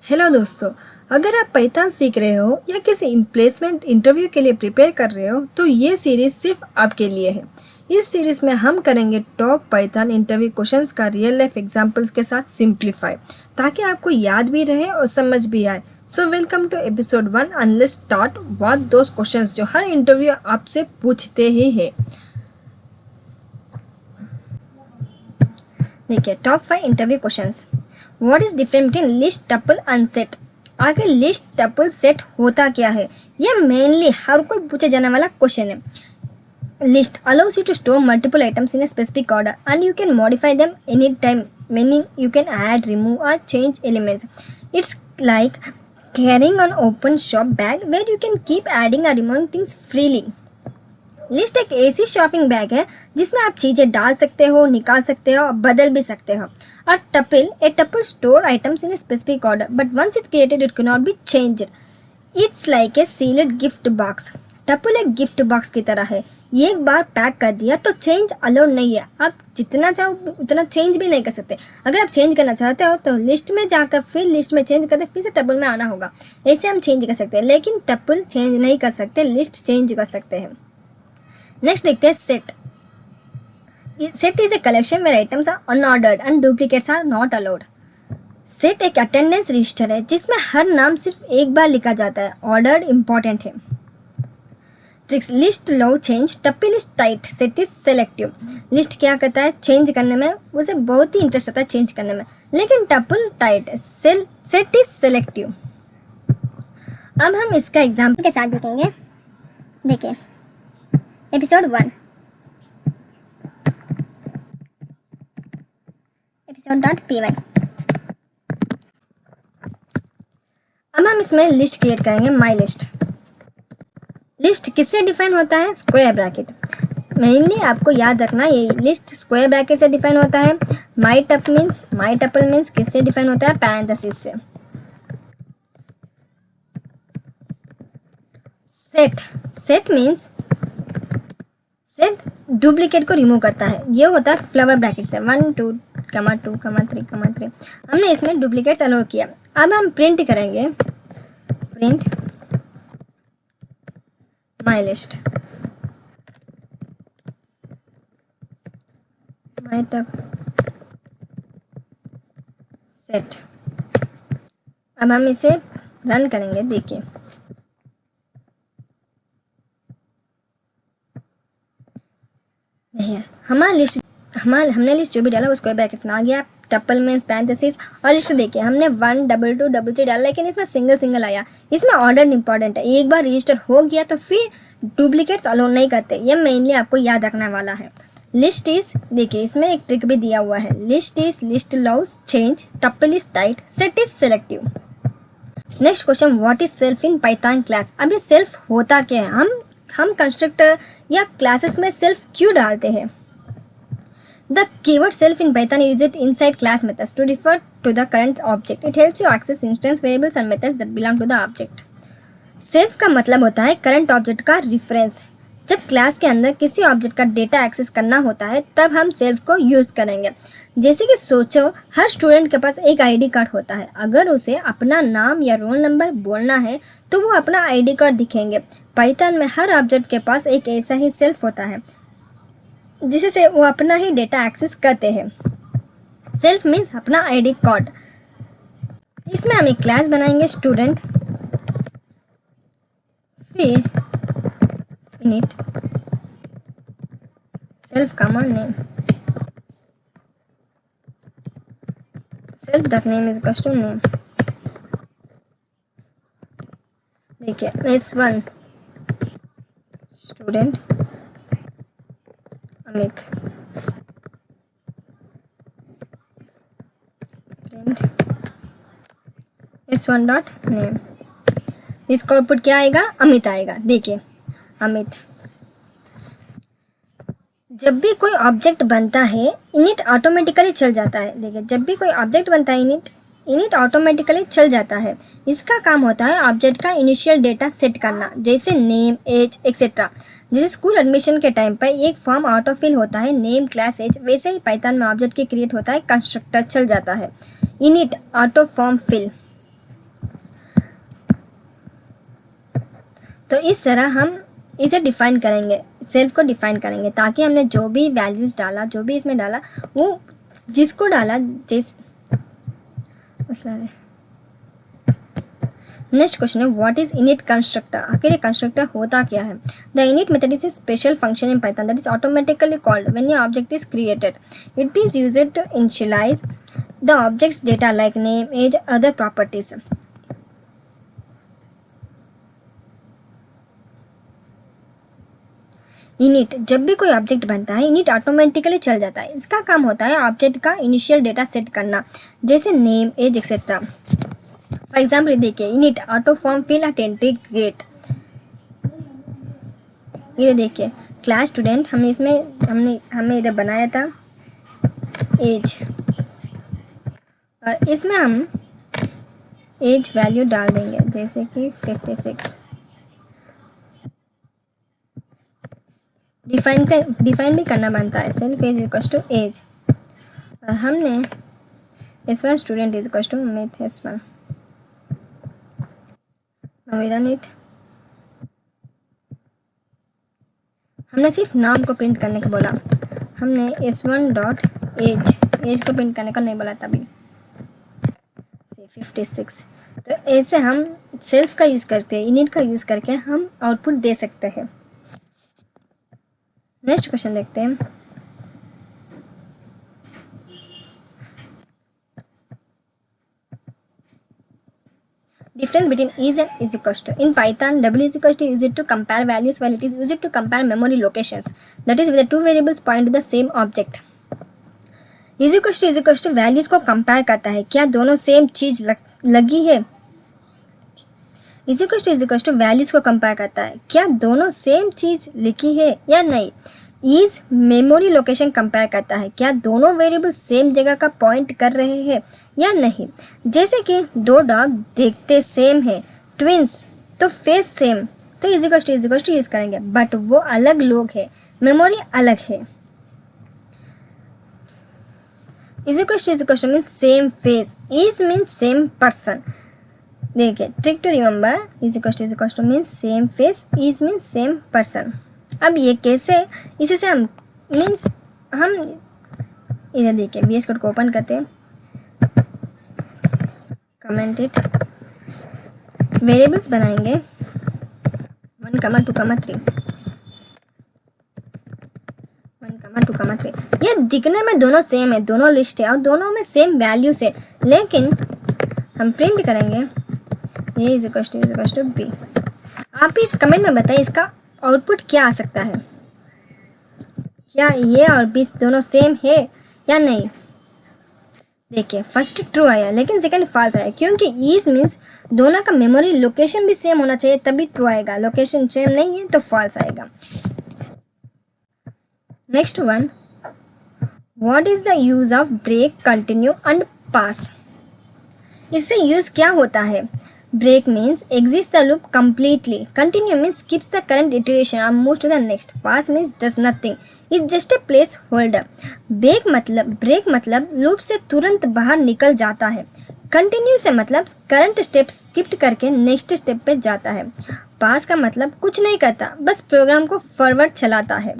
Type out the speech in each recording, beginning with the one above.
Hello दोस्तों, अगर आप पाइथन सीख रहे हो या किसी प्लेसमेंट इंटरव्यू के लिए प्रिपेयर कर रहे हो तो ये सीरीज़ सिर्फ आपके लिए है। इस सीरीज़ में हम करेंगे टॉप पाइथन इंटरव्यू क्वेश्चंस का रियल लाइफ एग्जांपल्स के साथ सिंप्लीफाई, ताकि आपको याद भी रहे और समझ भी आए। So welcome to episode 1 and let's start what those questions जो हर इंटरव्यू आपसे पूछते ही है। देखिए, top 5 interview questions. What is difference between list, tuple and set. आगे लिस्ट, टपल, सेट होता क्या है, यह मेनली हर कोई पूछे जाने वाला क्वेश्चन है। List allows you to store multiple items in a specific order and you can modify them anytime, meaning you can add, remove or change elements. It's like carrying an open shop bag where you can keep adding or removing things freely. List एक ऐसी shopping bag है जिसमें आप चीज़ें डाल सकते हो, निकाल सकते हो और बदल भी सकते हो। और tuple, a tuple store items in a specific order but once it created it can not be changed. It's like a sealed gift box. Tuple एक गिफ्ट बॉक्स की तरह है, ये एक बार पैक कर दिया तो चेंज अलाउड नहीं है। आप जितना चाहो उतना चेंज भी नहीं कर सकते। अगर आप चेंज करना चाहते हो तो लिस्ट में जाकर फिर लिस्ट में चेंज करते फिर से टपल में आना होगा। ऐसे हम चेंज कर सकते हैं, लेकिन टपल चेंज नहीं कर सकते, लिस्ट चेंज कर सकते हैं। नेक्स्ट देखते हैं set. Set is a collection where items are unordered and duplicates are not allowed. Set एक अटेंडेंस रजिस्टर है जिसमें हर नाम सिर्फ एक बार लिखा जाता है। ऑर्डर्ड इंपॉर्टेंट है। Tricks, list low change, tuple is tight, set is selective. List क्या करता है, चेंज करने में उसे बहुत ही इंटरेस्ट आता है चेंज करने में, लेकिन टपल टाइट है, सेट इज सेलेक्टिव। अब हम इसका एग्जाम्पल के साथ देखेंगे। देखिए एपिसोड 1 episode.py। अब हम इसमें लिस्ट क्रिएट करेंगे, माई लिस्ट। लिस्ट किससे डिफाइन होता है, स्क्वायर ब्रैकेट। मेनली आपको याद रखना ये लिस्ट स्क्वायर ब्रैकेट से डिफाइन होता है। माई टपल मीन्स किससे डिफाइन होता है, पैरेंथेसिस से। सेट मीन्स सेट डुप्लीकेट को रिमूव करता है, ये होता है फ्लावर ब्रैकेट से। 1 2 2 3 3। हमने इसमें डुप्लीकेट्स अलाउ किया। अब हम प्रिंट करेंगे, print my list, my tub set. अब हम इसे रन करेंगे। देखिए हमने लिस्ट जो भी डाला उसको ब्रैकेट्स में आ गया। Tuple means parenthesis. और लिस्ट देखिए हमने 1 2 2 3 डाला, लेकिन इसमें सिंगल आया। इसमें ऑर्डर इंपॉर्टेंट है, एक बार रजिस्टर हो गया तो फिर डुप्लीकेट्स अलाउ नहीं करते। ये मेनली आपको याद रखने वाला है। लिस्ट इज, देखिए इसमें एक ट्रिक भी दिया हुआ है। List allows change, tuple is tight, set is selective. Next question, what is self in Python class. अभी सेल्फ होता क्या है, हम कंस्ट्रक्टर या क्लासेस में सेल्फ क्यों डालते हैं। The keyword self in Python is used inside class methods to refer to the current object. It helps you access instance variables and methods that belong to the object. Self का मतलब होता है current object का reference. जब class के अंदर किसी object का डेटा एक्सेस करना होता है तब हम सेल्फ को यूज़ करेंगे। जैसे कि सोचो हर स्टूडेंट के पास एक आईडी कार्ड होता है, अगर उसे अपना नाम या रोल नंबर बोलना है तो वो अपना आईडी कार्ड दिखेंगे। पाइथन में हर ऑब्जेक्ट के पास एक ऐसा ही सेल्फ होता है जिससे वो अपना ही डेटा एक्सेस करते हैं। सेल्फ मीन्स अपना आईडी कार्ड। इसमें हम एक क्लास बनाएंगे स्टूडेंट, फिर init self command name, self that name is equals to name. देखिए S1 student Amit, print S1 dot name. इसका आउटपुट क्या आएगा, अमित आएगा। देखिए अमित। जब भी कोई ऑब्जेक्ट बनता है इनिट ऑटोमेटिकली चल जाता है। देखिए जब भी कोई ऑब्जेक्ट बनता है इनिट ऑटोमेटिकली चल जाता है। इसका काम होता है ऑब्जेक्ट का इनिशियल डेटा सेट करना, जैसे नेम, एज एक्सेट्रा। जैसे स्कूल एडमिशन के टाइम पर एक फॉर्म ऑटो फिल होता है नेम, क्लास, एज, वैसे ही पाइथन में ऑब्जेक्ट की क्रिएट होता है कंस्ट्रक्टर चल जाता है इनिट ऑटो फॉर्म फिल। तो इस तरह हम इसे डिफाइन करेंगे, सेल्फ को डिफाइन करेंगे, ताकि हमने जो भी वैल्यूज़ डाला, जो भी इसमें डाला, वो जिसको डाला नेक्स्ट क्वेश्चन है व्हाट इज इनिट कंस्ट्रक्टर। आखिर ये कंस्ट्रक्टर होता क्या है? The init method is a special function in Python that is automatically called when a object is created. It is used to initialise the objects data like name, age, other properties. Init जब भी कोई object बनता है, init automatically चल जाता है. इसका काम होता है ऑब्जेक्ट का इनिशियल डेटा सेट करना, जैसे name, age etcetera. For example देखिए, init auto form fill attentive gate. ये देखिए क्लास स्टूडेंट, हमने इसमें हमने इधर बनाया था एज, और इसमें हम एज वैल्यू डाल देंगे जैसे कि 56. डिफाइन भी करना बनता है. Self age equals to age, और हमने S1 student is equals to math S1. हमने सिर्फ नाम को प्रिंट करने को बोला, हमने S1 डॉट एज को प्रिंट करने का नहीं बोला तभी. 56. तो ऐसे हम सेल्फ का यूज़ करके, इनिट का यूज़ करके हम आउटपुट दे सकते हैं. नेक्स्ट क्वेश्चन देखते हैं. Difference between is and is equals to. In Python, double is equals to used to compare values, while it is used to compare memory locations. That is, with the two variables point to the same object. Is equals to values को compare करता है, क्या दोनों same चीज लगी है. is equals to values को compare करता है, क्या दोनों सेम चीज लिखी है या नहीं. इज मेमोरी लोकेशन कंपेयर करता है, क्या दोनों वेरिएबल सेम जगह का पॉइंट कर रहे हैं या नहीं. जैसे कि दो डॉग देखते सेम है, ट्विंस, तो फेस सेम, तो इज इक्वल्स टू यूज़ करेंगे, बट वो अलग लोग है, मेमोरी अलग है. Is equals to means same face, is means same person. देखिए trick to remember, is equals to means same face, is means same person. अब ये कैसे, इसी से हम इधर देखिए VS कोड को ओपन करते हैं, कमेंट इट, वेरिएबल्स बनाएंगे 1, 2, 3, 1, 2, 3. ये दिखने में दोनों सेम है, दोनों लिस्ट है और दोनों में सेम वैल्यूज है, लेकिन हम प्रिंट करेंगे ये इज इक्वल्स टू बी. आप इस कमेंट में बताइए इसका आउटपुट क्या आ सकता है, क्या ये और बी दोनों सेम है या नहीं. देखिए फर्स्ट ट्रू आया, लेकिन सेकंड फॉल्स आया, क्योंकि इज मीन्स दोनों का मेमोरी लोकेशन भी सेम होना चाहिए तभी ट्रू आएगा. लोकेशन सेम नहीं है तो फॉल्स आएगा. Next one, what is the use of break, continue and pass. इससे यूज क्या होता है. Break means exits the loop completely. Continue means skips the current iteration and moves to the next. Pass means does nothing. It's just a placeholder. break मतलब loop से तुरंत बाहर निकल जाता है. Continue से मतलब current step skip करके next step पे जाता है. Pass का मतलब कुछ नहीं करता, बस प्रोग्राम को फॉरवर्ड चलाता है.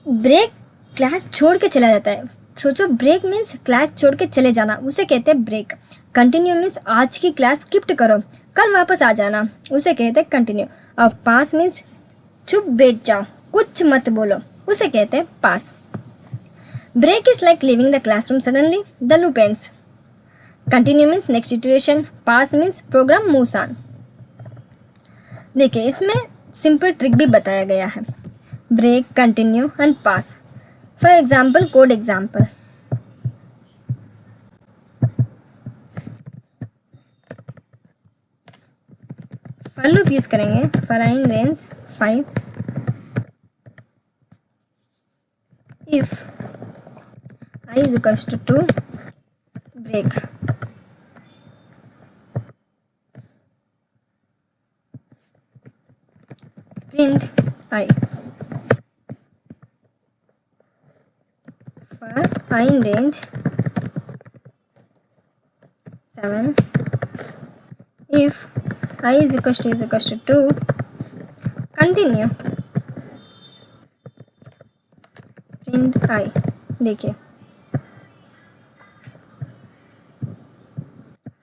ब्रेक क्लास छोड़ के चला जाता है. सोचो, ब्रेक मीन्स क्लास छोड़ के चले जाना, उसे कहते हैं ब्रेक. कंटिन्यू मीन्स आज की क्लास स्किप्ट करो, कल वापस आ जाना, उसे कहते हैं कंटिन्यू. और पास मीन्स चुप बैठ जाओ, कुछ मत बोलो, उसे कहते हैं pass. Break is like living the classroom suddenly the loop ends. Continue means next iteration, pass means program moves on. देखिए इसमें सिंपल ट्रिक भी बताया गया है, break, continue and pass. For example, code example. For loop use करेंगे, for I in range 5 if I is equals to 2 break. Print I. For I in range 7, if I is equals to 2. Continue, print I। देखिए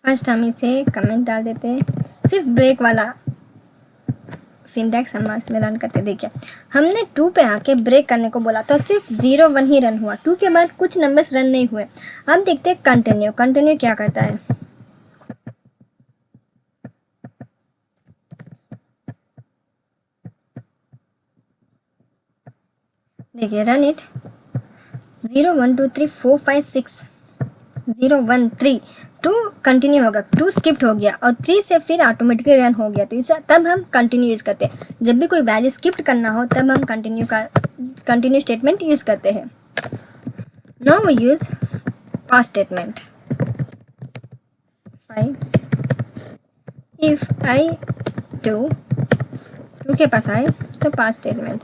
first हम इसे comment डाल देते हैं, सिर्फ break वाला syntax हम इसमें रन करते। देखिए हमने 2 पे आके ब्रेक करने को बोला तो सिर्फ 0 1 ही रन हुआ, 2 के बाद कुछ नंबर्स रन नहीं हुए। अब देखते हैं कंटिन्यू, कंटिन्यू क्या करता है। देखिए रन इट, 0 1 2 3 4 5 6, 0 1 3, 2 कंटिन्यू होगा, 2 स्किप्ट हो गया और 3 से फिर ऑटोमेटिकली रन हो गया। तो इसे तब हम कंटिन्यू यूज़ करते हैं, जब भी कोई वैल्यू स्किप्ट करना हो तब हम कंटिन्यू स्टेटमेंट यूज़ करते हैं। Now we use past statement. 5 if I 2 के पास आए तो पास्ट स्टेटमेंट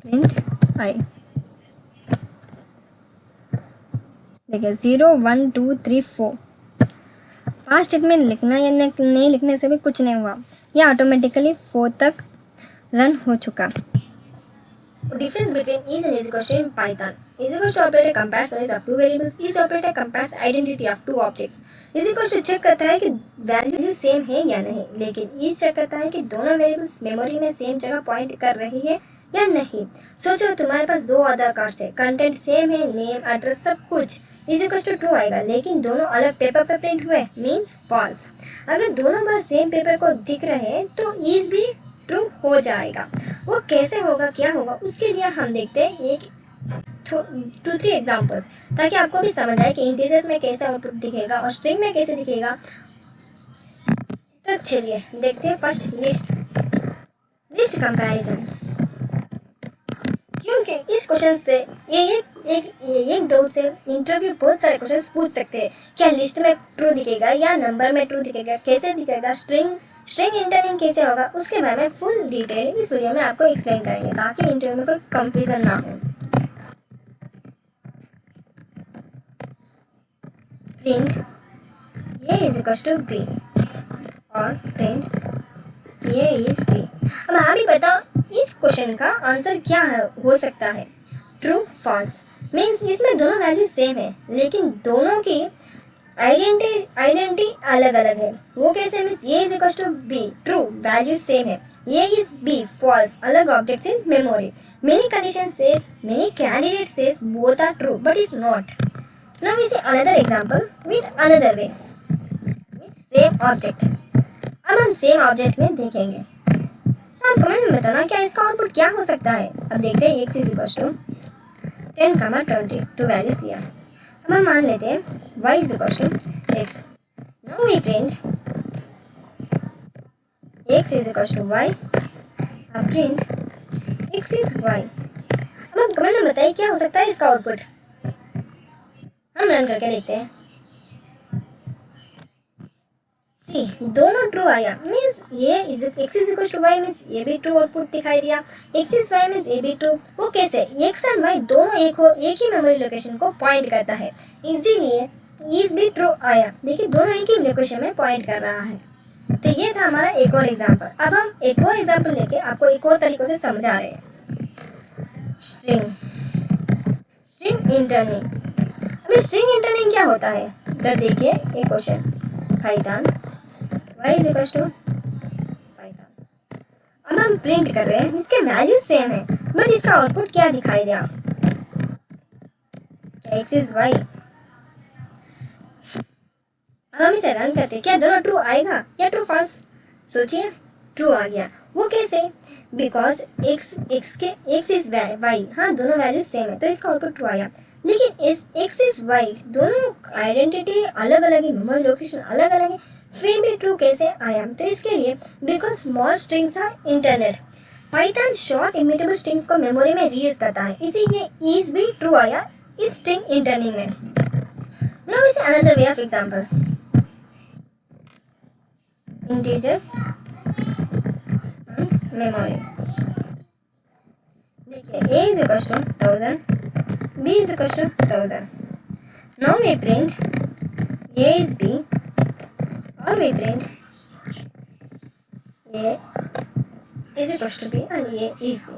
प्रिंट आई। देखिए 0 1 2 3 4, पास्ट स्टेटमेंट लिखना या नहीं लिखने से भी कुछ नहीं हुआ, यह ऑटोमेटिकली 4 तक रन हो चुका। Difference between is and is equal to in Python, is equal to operator compares values of 2 variables, is operator compares identity of 2 objects. Is equal to check करता है कि वैल्यू सेम है या नहीं, लेकिन इज चेक करता है कि दोनों वेरिएबल्स मेमोरी में सेम जगह पॉइंट कर रही है या नहीं। सोचो तुम्हारे पास 2 आधार कार्ड है, कंटेंट सेम है, नेम एड्रेस सब कुछ, इज इक्वल टू ट्रू आएगा, लेकिन दोनों अलग पेपर पर प्रिंट हुए मीन्स फॉल्स। अगर दोनों बार सेम पेपर को दिख रहे हैं तो इज भी ट्रू हो जाएगा। वो कैसे होगा, क्या होगा, उसके लिए हम देखते हैं एक 2-3 एग्जाम्पल्स, ताकि आपको भी समझ आए कि इंटीजर्स में कैसे आउटपुट दिखेगा और स्ट्रिंग में कैसे दिखेगा। तो चलिए देखते हैं फर्स्ट लिस्ट कंपैरिजन। क्योंकि इस क्वेश्चन से एक डाउट से इंटरव्यू बहुत सारे क्वेश्चंस पूछ सकते हैं। क्या लिस्ट में ट्रू दिखेगा या नंबर में ट्रू दिखेगा, कैसे दिखेगा, स्ट्रिंग इंटरनिंग कैसे होगा, उसके बारे में फुल डिटेल इस वीडियो में आपको एक्सप्लेन करेंगे, ताकि इंटरव्यू में कोई कंफ्यूजन ना हो। प्रिंट ये इज इक्वल टू बी और प्रिंट ये इज बी। अब आप ही बताओ इस क्वेश्चन का आंसर क्या हो सकता है। ट्रू फॉल्स मीन्स इसमें दोनों वैल्यू सेम है, लेकिन दोनों की आइडेंटिटी अलग अलग है। वो कैसे मीन्स ये is equal to b, true value same है, ये इज बी फॉल्स, अलग objects in memory. Many condition says, many candidate says both are true but is not. Now we see another example with another way with same object. अब हम same object में देखेंगे, आप comment में बताना क्या इसका आउटपुट क्या हो सकता है। अब देखते हैं x is equal to 10, 20 two values लिया। अब हम मान लेते हैं y is equal to x। Now we print x is equal to y, अब प्रिंट x इज y। अब हम कमेंट में बताइए क्या हो सकता है इसका आउटपुट। हम रन करके देखते हैं। दोनों ट्रू आया मीन्स ये x is equal to y means ये भी ट्रू आउटपुट दिखाई दिया, x इज वाई मीन्स ये भी ट्रू। वो कैसे, x एंड y दोनों एक ही मेमोरी लोकेशन को पॉइंट करता है, इसीलिए इज भी ट्रू आया। देखिए दोनों एक ही लोकेशन में पॉइंट कर रहा है। तो ये था हमारा एक और एग्जाम्पल। अब हम एक और एग्जाम्पल लेके आपको एक और तरीकों से समझा रहे हैं। String interning. अभी स्ट्रिंग इंटरनिंग क्या होता है, तो देखिए एक question Python y is equal to Python. अब हम प्रिंट कर रहे हैं, इसके वैल्यू सेम है बट इसका आउटपुट क्या दिखाई दिया, क्या x इज y। अब हम इसे रन करते हैं, क्या दोनों ट्रू आएगा या ट्रू फॉल्स। सोचिए ट्रू आ गया, वो कैसे, बिकॉज x इज y, हाँ दोनों वैल्यू सेम है तो इसका आउटपुट ट्रू आया। लेकिन x इज y दोनों आइडेंटिटी अलग अलग है, मेमोरी लोकेशन अलग अलग है, फिर भी ट्रू कैसे आया। तो इसके लिए because small strings are interned, Python short immutable strings को मेमोरी में रीयूज करता है, इसीलिए इज भी ट्रू आया इस स्ट्रिंग इंटरनिंग में। Now we see another way of example. Integers memory. देखिए a is equal to 1000, b is equal to 1000. Now we print a is b और we print A is equals to B and A is B.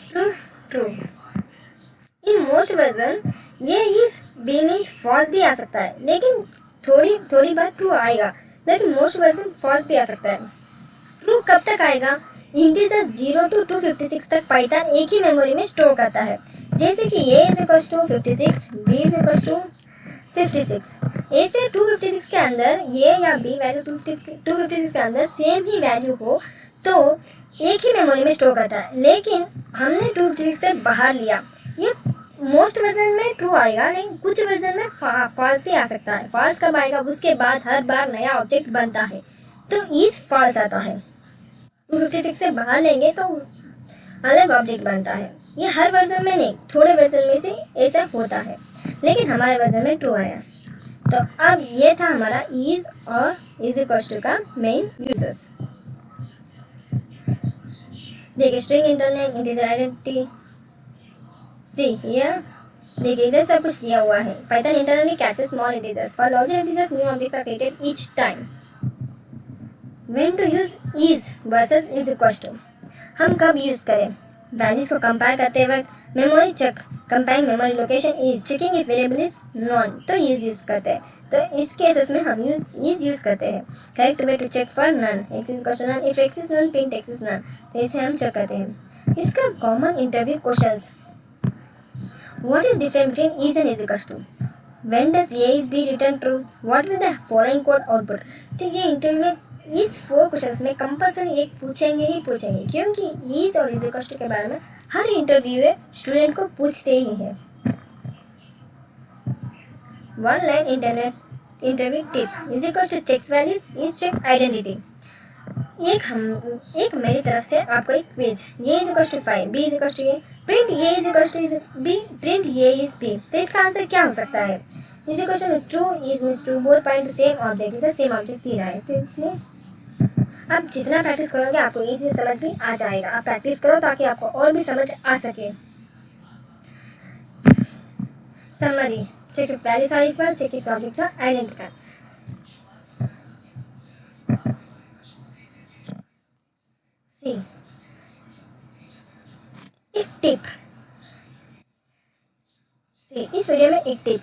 True, true. In most version A is B means false भी आ सकता है, लेकिन थोड़ी बार true आएगा, लेकिन most version false भी आ सकता है। ट्रू कब तक आएगा? इंटीजर 0 to 256 तक पाइथन एक ही मेमोरी में स्टोर करता है, जैसे कि A is equals to 56, B is equals to 56। A से 256 के अंदर A या B वैल्यू 256 के अंदर सेम ही वैल्यू हो तो एक ही मेमोरी में स्टोर करता है, लेकिन हमने 256 से बाहर लिया। ये मोस्ट वर्जन में ट्रू आएगा, लेकिन कुछ वर्जन में फॉल्स भी आ सकता है। फॉल्स कब आएगा? उसके बाद हर बार नया ऑब्जेक्ट बनता है, तो इज फॉल्स आता है। 256 से बाहर लेंगे तो अलग ऑब्जेक्ट बनता है। ये हर वर्जन में नहीं, थोड़े वर्जन में से ऐसा होता है, लेकिन हमारे वर्जन में ट्रू आया। तो अब ये था हमारा इज और इज इक्वल्स टू का मेन यूजेस। देखिए string interning integer identity see here, देखिए इधर सब कुछ दिया हुआ है। Python internally caches small integers for larger integers new objects are created each time. When to use is versus is equals to, हम कब यूज करें? वैल्यूज को कंपेयर करते वक्त memory check, comparing memory location is, checking if variable is none, तो is use करते हैं। तो इस केसेस में हम इज यूज करते हैं। Correct way to check for none, x is equal to none, if x is none print x is none, तो इसे हम चेक करते हैं। इसका common interview questions, what is difference between is and is equals to, when does A is B return true, what will the following code output। तो ये interview में इस 4 क्वेश्चंस में कंपलसरी एक पूछेंगे ही पूछेंगे, क्योंकि इज और इज इक्वल्स टू के बारे में हर इंटरव्यू स्टूडेंट को पूछते ही है। One line interview tip is equals to checks values is check identity. एक मेरी तरफ से आपको एक quiz, a is equals to 5, b is equals to a, print a is equals to b, print a is b. तो इसका answer क्या हो सकता है? Is equals to is true, is means true, both point to same object, इधर same object दे रहा है। तो इसमें आप जितना प्रैक्टिस करोगे आपको इजी समझ भी आ जाएगा। आप प्रैक्टिस करो ताकि आपको और भी समझ आ सके। Summary, check if values are equal, check if objects are identical. एक टिप, इस वीडियो में एक टिप,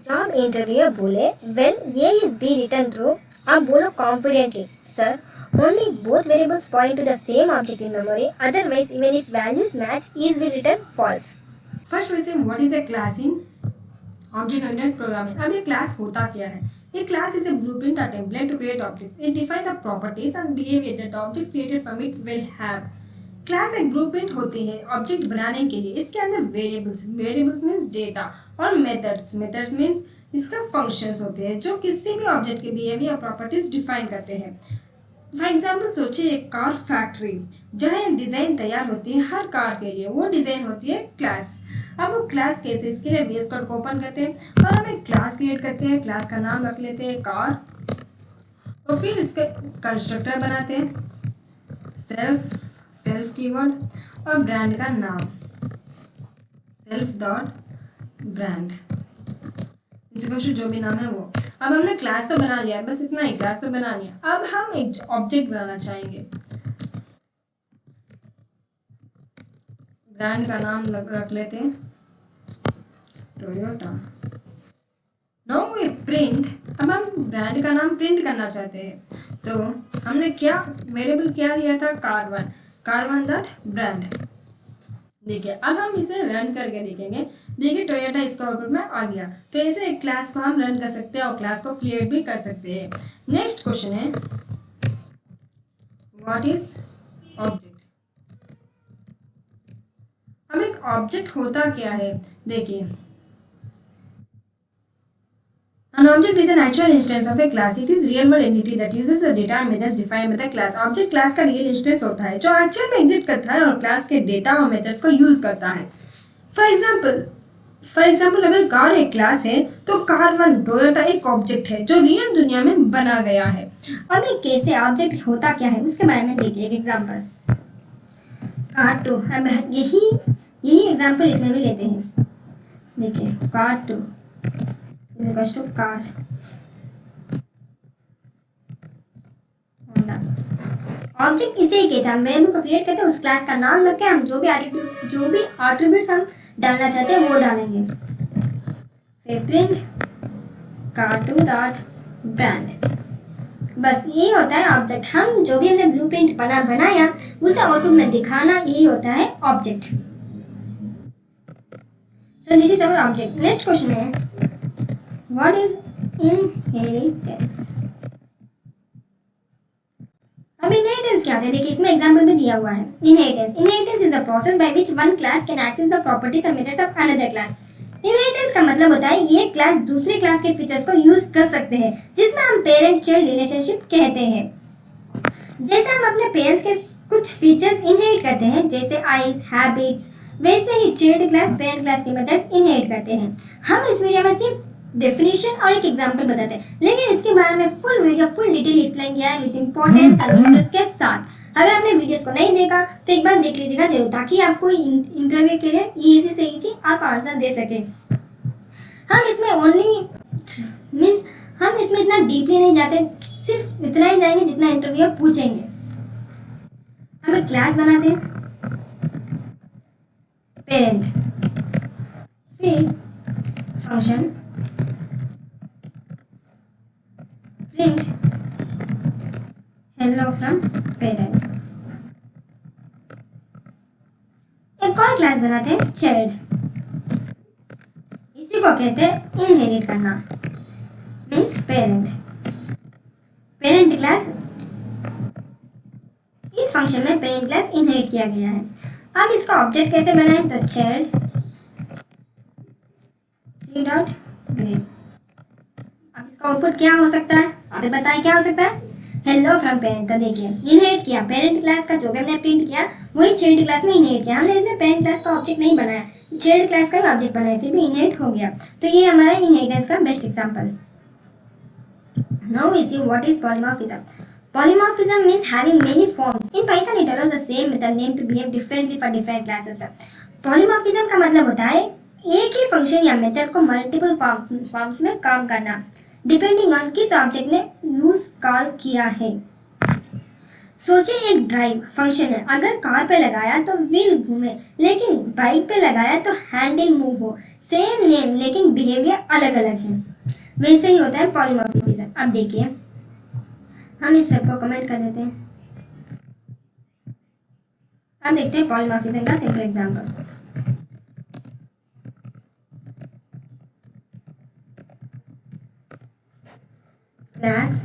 जब इंटरव्यूअर बोले when A is B return true, आप बोलो confidently sir only both variables point to the same object in memory, otherwise even if values match is will return false. First वैसे what is a class in object oriented programming. अब ये class होता क्या है? A class is a blueprint or template to create objects. It defines the properties and behavior that the objects created from it will have. Class एक blueprint होती है object बनाने के लिए। इसके अंदर वेरिएबल्स मीन्स डेटा और मेथड्स मीन्स इसका फंक्शंस होते हैं जो किसी भी ऑब्जेक्ट के बिहेवियर और प्रॉपर्टीज डिफाइन करते हैं। फॉर एग्जाम्पल सोचिए एक कार फैक्ट्री जहाँ एक डिज़ाइन तैयार होती है हर कार के लिए, वो डिज़ाइन होती है क्लास। अब वो क्लास कैसे, इसके लिए VS कोड को ओपन करते हैं और हम एक क्लास क्रिएट करते हैं। क्लास का नाम रख लेते हैं कार, और फिर इसके कंस्ट्रक्टर बनाते हैं सेल्फ कीवर्ड और ब्रांड का नाम सेल्फ डॉट ब्रांड, जो भी नाम है वो। अब हमने क्लास तो बना लिया, बस इतना ही, क्लास तो बना लिया। अब हम एक ऑब्जेक्ट बनाना चाहेंगे, ब्रांड का नाम रख लेते हैं टोयोटा। नाउ वी प्रिंट, अब हम ब्रांड का नाम प्रिंट करना चाहते हैं, तो हमने क्या वेरिएबल क्या लिया था? कार1 डॉट ब्रांड। देखिए अब हम इसे रन करके देखेंगे। देखिए टोयोटा इसका आउटपुट में आ गया। तो ऐसे एक क्लास को हम रन कर सकते हैं और क्लास को क्रिएट भी कर सकते हैं। नेक्स्ट क्वेश्चन है व्हाट इज ऑब्जेक्ट। अब एक ऑब्जेक्ट होता क्या है? देखिए an object is an actual instance of a class. It is real world entity that uses the data and methods defined by the class. Object class का real instance होता है जो एक्चुअल में एग्जिस्ट करता है और क्लास के data और मेथड्स को यूज करता है। फॉर एग्जाम्पल अगर कार एक क्लास है तो कार1 टोयोटा एक ऑब्जेक्ट है जो रियल दुनिया में बना गया है। अब ये कैसे ऑब्जेक्ट होता क्या है उसके बारे में देखिए। एक एग्जांपल कार2, अब यही एग्जांपल इसमें भी लेते हैं। देखिए car two is equals to car Honda. Object इसे ही कहते हैं, हम वेरिएबल को क्रिएट करते हैं, उस क्लास का नाम रख के हम जो भी एट्रीब्यूट्स हम डालना चाहते हैं वो डालेंगे। फिर प्रिंट कार्टून डॉट ब्रांड, बस यही होता है ऑब्जेक्ट। हम जो भी हमने ब्लूप्रिंट बनाया उसे आउटपुट में दिखाना, यही होता है object. So this is our object. Next question है व्हाट इज इनहेरिटेंस। अब इनहेरिटेंस क्या होता है, देखिए इसमें एग्जांपल भी दिया हुआ है। Inheritance is the process by which one class can access the properties और methods of another class. Inheritance का मतलब होता है ये क्लास दूसरे क्लास के फीचर्स को यूज कर सकते हैं, जिसमें हम पेरेंट चाइल्ड रिलेशनशिप कहते हैं। जैसे हम अपने पेरेंट्स के कुछ फीचर्स इनहेरिट करते हैं, जैसे आइज, हैबिट्स, वैसे ही चाइल्ड क्लास पेरेंट क्लास के मेथड्स इनहेरिट करते हैं। हम इस वीडियो में सिर्फ डेफिनेशन और एक एग्जांपल बताते हैं, लेकिन इसके बारे में फुल डिटेल एक्सप्लेन किया है विद इंपॉर्टेंस और यूजेस के साथ। अगर आपने वीडियोस को नहीं देखा तो एक बार देख लीजिएगा जरूर, ताकि आपको इंटरव्यू के लिए इजी से इजी आप आंसर दे सके। हम इसमें इतना डीपली नहीं जाते, सिर्फ इतना ही जाएंगे जितना इंटरव्यू पूछेंगे। हम एक क्लास बनाते हैं पेरेंट, फिर function print hello from parent. एक और क्लास बनाते हैं चाइल्ड, इसी को कहते हैं इनहेरिट करना, मीन्स पेरेंट क्लास। इस फंक्शन में पेरेंट क्लास इनहेरिट किया गया है। अब इसका ऑब्जेक्ट कैसे बनाएं, तो चाइल्ड सी डॉट ग्रेड। अब इसका आउटपुट क्या हो सकता है, आप बताएं क्या हो सकता है, हेलो फ्रॉम पेरेंट। तो देखिए इनहेरिट किया पेरेंट क्लास का, जो भी हमने प्रिंट किया वही चाइल्ड क्लास में इनहेरिट किया। हमने इसमें पेरेंट क्लास का ऑब्जेक्ट नहीं बनाया, चाइल्ड क्लास का ही ऑब्जेक्ट बनाया, फिर भी इनहेरिट हो गया। तो ये हमारा इनहेरिटेंस का best example. Now we see what is polymorphism. Polymorphism means having many forms. In Python, it allows the same method name to behave differently for different classes. Polymorphism का मतलब होता है एक ही फंक्शन या मेथड को multiple forms में काम करना, डिपेंडिंग ऑन किस ऑब्जेक्ट ने यूज कॉल किया है। सोचिए एक ड्राइव फंक्शन है, अगर कार पे लगाया तो व्हील घूमे, लेकिन बाइक पे लगाया तो हैंडल मूव हो। सेम नेम लेकिन बिहेवियर अलग अलग है। वैसे ही होता है पॉलीमॉर्फिज्म। अब देखिए हम इस सब को कमेंट कर देते हैं। अब देखते हैं पॉलीमॉर्फिज्म का सिंपल एग्जांपल। क्लास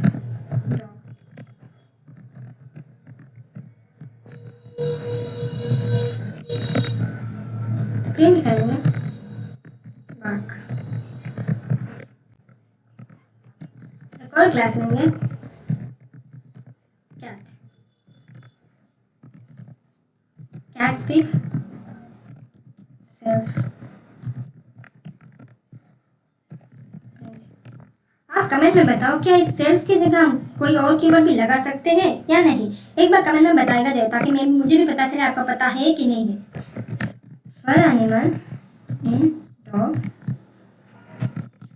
प्रिंट करेंगे मार्क। एक और क्लास लेंगे कैट स्पीक सेल्फ। आप कमेंट में बताओ क्या इस सेल्फ की जगह हम कोई और कीवर्ड भी लगा सकते हैं या नहीं। एक बार कमेंट में बताएगा जरूर, ताकि मुझे भी पता चले आपको पता है कि नहीं है। For animal in dog,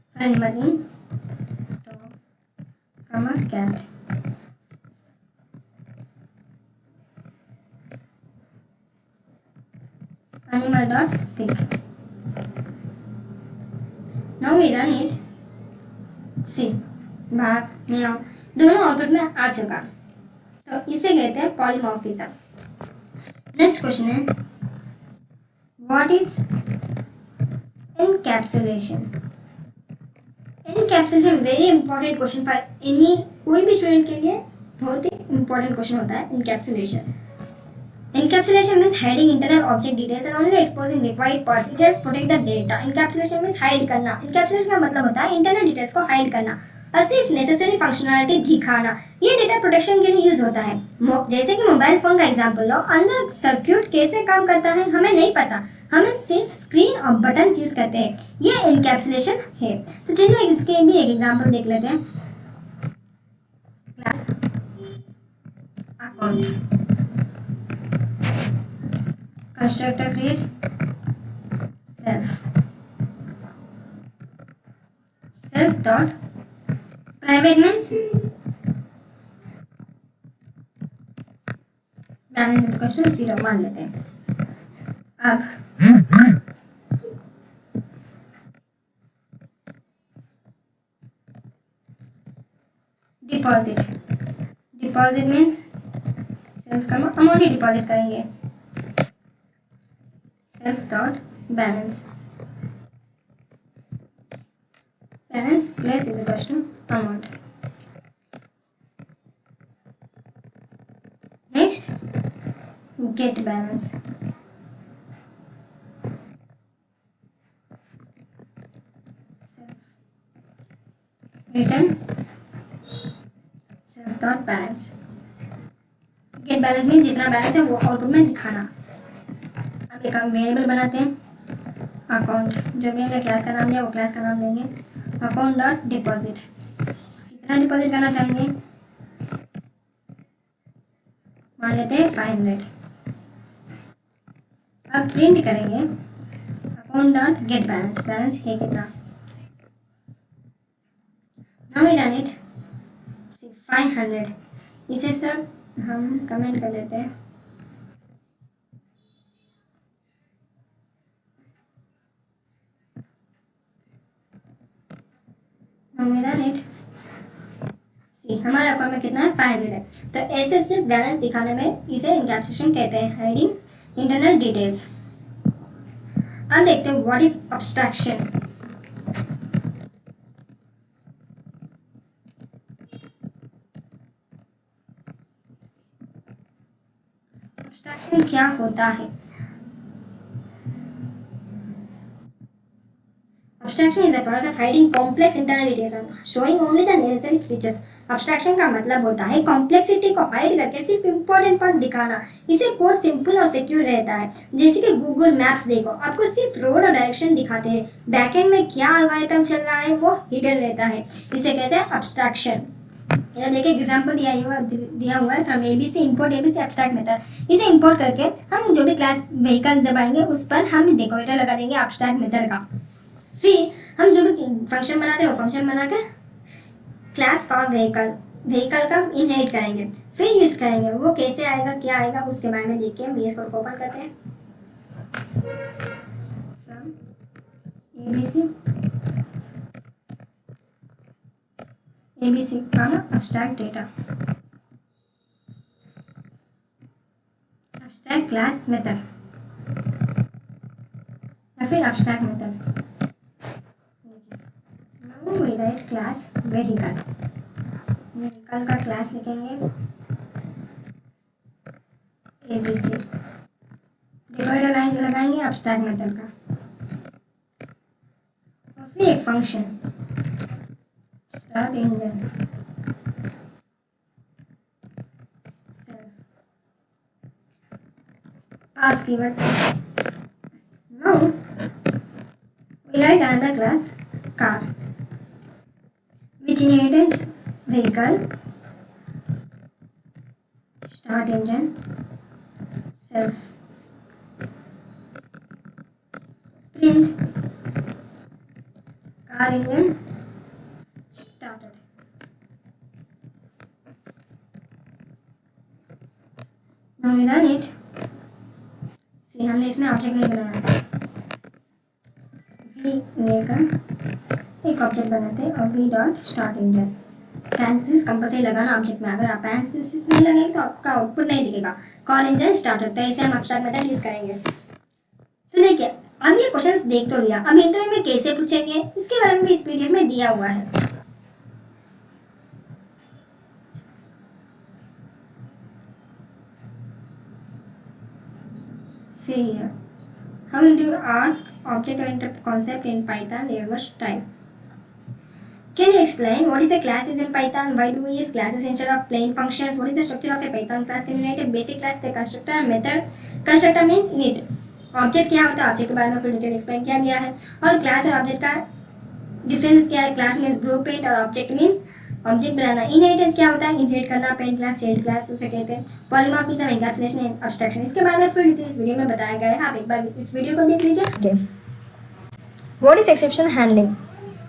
for animal in dog comma cat. Animal dot speak. Now we run it. See, भाग म्याओ दोनों आउटपुट में आ चुका, तो इसे कहते हैं पॉलीमॉर्फिज्म। नेक्स्ट क्वेश्चन है what is encapsulation. Encapsulation very important question for any, कोई भी स्टूडेंट के लिए बहुत ही इंपॉर्टेंट क्वेश्चन होता है encapsulation. Encapsulation means hiding internal object details and only exposing required parts. It helps protect the data. Encapsulation means hide करना। Encapsulation का मतलब होता है internal details को hide करना और सिर्फ necessary functionality दिखाना। ये डेटा प्रोटेक्शन के लिए यूज होता है। जैसे कि मोबाइल फोन का एग्जांपल लो, अंदर सर्किट कैसे काम करता है हमें नहीं पता, हमें सिर्फ स्क्रीन और बटन्स यूज करते हैं, ये encapsulation है। तो चलिए इसके भी एक एग्जांपल देख लेते हैं। Class account constructor create self dot private means balance is equal to 0 मान लेते हैं। अब डिपॉजिट, डिपॉजिट मीन्स सेल्फ का अमाउंट ही डिपॉजिट करेंगे, self dot balance, balance plus is equal to amount. Next get balance, return self dot balance. Get balance mean जितना balance है वो आउटपुट में दिखाना। अब एक वेरिएबल बनाते हैं अकाउंट, जो भी हमने क्लास का नाम दिया वो क्लास का नाम लेंगे, अकाउंट डॉट डिपॉजिट। कितना डिपॉजिट करना चाहेंगे, मान लेते हैं 500। अब प्रिंट करेंगे account dot get balance, balance है कितना। Now we run it 500। इसे सब हम कमेंट कर देते हैं। हमारे अकाउंट में कितना है 500 है। तो ऐसे सिर्फ बैलेंस दिखाने में इसे एनकैप्सुलेशन कहते हैं, हाइडिंग इंटरनल डिटेल्स। अब देखते हैं व्हाट इज अब्स्ट्रैक्शन। अब्स्ट्रैक्शन क्या होता है। Abstraction is the process of hiding complex internal details and showing only the necessary features. Abstraction का मतलब होता है कॉम्प्लेक्सिटी को हाइड करके सिर्फ इम्पोर्टेंट पॉइंट दिखाना। इसे कोड सिंपल और सिक्योर रहता है। जैसे कि गूगल मैप्स देखो, आपको सिर्फ रोड और डायरेक्शन दिखाते हैं, बैकएंड में क्या एल्गोरिथम चल रहा है वो हिडन रहता है। इसे कहते हैं अब्स्ट्रैक्शन। यह देखिए एग्जाम्पल दिया हुआ है from ABC import ABC abstract method. इसे इंपोर्ट करके हम जो भी क्लास व्हीकल दबाएंगे उस पर हम डेकोरेटर लगा देंगे एब्स्ट्रैक्ट मेथड का। फिर हम जो भी फंक्शन बनाते हैं वो फंक्शन बनाकर क्लास का व्हीकल का इनहेरिट करेंगे, फिर यूज करेंगे। वो कैसे आएगा क्या आएगा उसके बारे में देख के हम VS कोड को ओपन करते हैं। ABC का abstract data, abstract class method या फिर abstract method. we write class vehicle, vehicle का क्लास लिखेंगे ABC, डिवाइडर लाइन लगाएंगे एब्स्ट्रैक्ट मेथड का, और फिर एक function start engine pass keyword. Now we write another class car which inherits vehicle, start engine, self, print car engine started। Now we run it। See, हमने इसमें object नहीं बनाया, v लेकर एक ऑब्जेक्ट बनाते हैं और v dot start engine. Parenthesis compulsory लगाना ऑब्जेक्ट में, अगर आप पैरेंथेसिस नहीं लगाएंगे तो आपका आउटपुट नहीं दिखेगा। कॉल इंजन स्टार्टर, तो ऐसे हम एब्स्ट्रैक्ट मेथड यूज करेंगे। तो देखिए अब ये क्वेश्चंस देख तो लिया, अब इंटरव्यू में कैसे पूछेंगे इसके बारे में भी इस पीडीएफ में दिया हुआ है। See here, how will you ask object-oriented concept in Python error style? Can you explain what is a class is in Python? Why do we use classes instead of plain functions? What is the structure of a Python class? Can you write a basic class, the constructor and method? Constructor means init. Object क्या होता है, object के बारे में full detail explain किया गया है। और क्लास और ऑब्जेक्ट का डिफरेंस क्या है, क्लास मीन्स ब्लूप्रिंट और ऑब्जेक्ट मीन्स ऑब्जेक्ट बनाना। इनहेरिटेंस क्या होता है, इनहेरिट करना, पेरेंट क्लास चाइल्ड क्लास उसे कहते हैं। पॉलीमॉर्फिज्म, एनकैप्सुलेशन, एब्स्ट्रैक्शन, इसके बारे में फुल डिटेल इस वीडियो में बताया गया है, आप एक बार इस वीडियो को देख लीजिए। What is exception handling?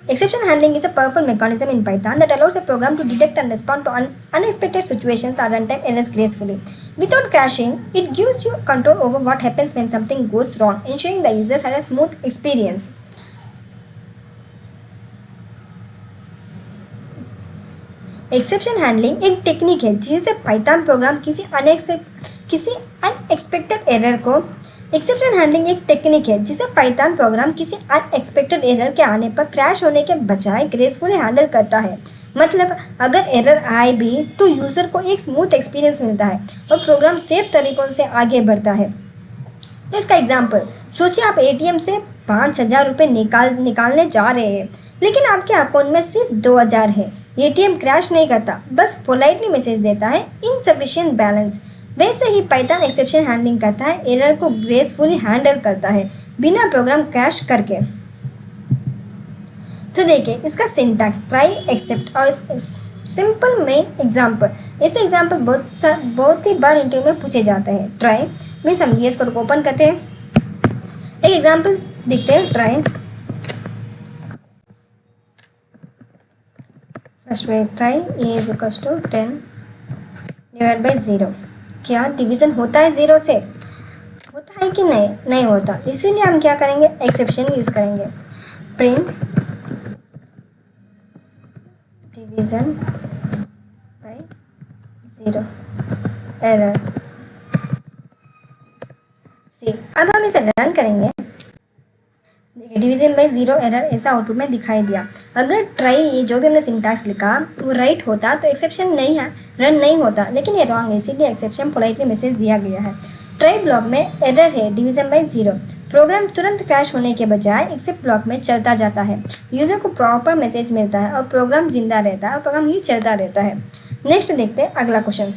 Exception handling is a powerful mechanism in Python that allows a program to detect and respond to unexpected situations or runtime errors gracefully. Without crashing, it gives you control over what happens when something goes wrong, ensuring the users has a smooth experience. Exception handling एक technique है जिससे Python programme किसी unexpected error को exception handling एक technique है जिसे Python programme किसी unexpected error के आने पर क्रैश होने के बजाय ग्रेसफुली हैंडल करता है। मतलब अगर एरर आए भी तो यूज़र को एक स्मूथ एक्सपीरियंस मिलता है और प्रोग्राम सेफ तरीकों से आगे बढ़ता है। इसका एग्जाम्पल सोचिए, आप एटीएम से 5,000 रुपये निकालने जा रहे हैं, लेकिन आपके अकाउंट में सिर्फ 2,000 है। एटीएम क्रैश नहीं करता, बस पोलाइटली मैसेज देता है इनसफिशिएंट बैलेंस। वैसे ही पाइथन एक्सेप्शन हैंडलिंग करता है, एरर को ग्रेसफुली हैंडल करता है बिना प्रोग्राम क्रैश करके। तो देखिए इसका सिंटैक्स ट्राई, एक्सेप्ट और सिंपल मेन एग्जाम्पल। ऐसे एग्जाम्पल बहुत ही बार इंटरव्यू में पूछे जाते हैं। ट्राई मीन्स हम VS कोड को ओपन करते हैं, एक एग्जाम्पल देखते हैं। ट्राई फर्स्ट में try a is equals to 10 divide by 0। क्या डिवीज़न होता है 0 से? होता है कि नहीं होता। इसीलिए हम क्या करेंगे, एक्सेप्शन यूज़ करेंगे। Print division by 0 error. अब हम इसे रन करेंगे। देखिए डिवीजन बाई 0 एरर ऐसा आउटपुट में दिखाई दिया। अगर ट्राई ये जो भी हमने सिंटैक्स लिखा वो राइट होता तो एक्सेप्शन नहीं है, रन नहीं होता, लेकिन ये रॉन्ग है, इसीलिए एक्सेप्शन पोलाइटली मैसेज दिया गया है। ट्राई ब्लॉक में एरर है डिवीजन बाई 0। प्रोग्राम तुरंत क्रैश होने के बजाय एक्सेप्ट ब्लॉक में चलता जाता है। यूज़र को प्रॉपर मैसेज मिलता है और प्रोग्राम जिंदा रहता है और प्रोग्राम ही चलता रहता है। नेक्स्ट देखते हैं अगला question.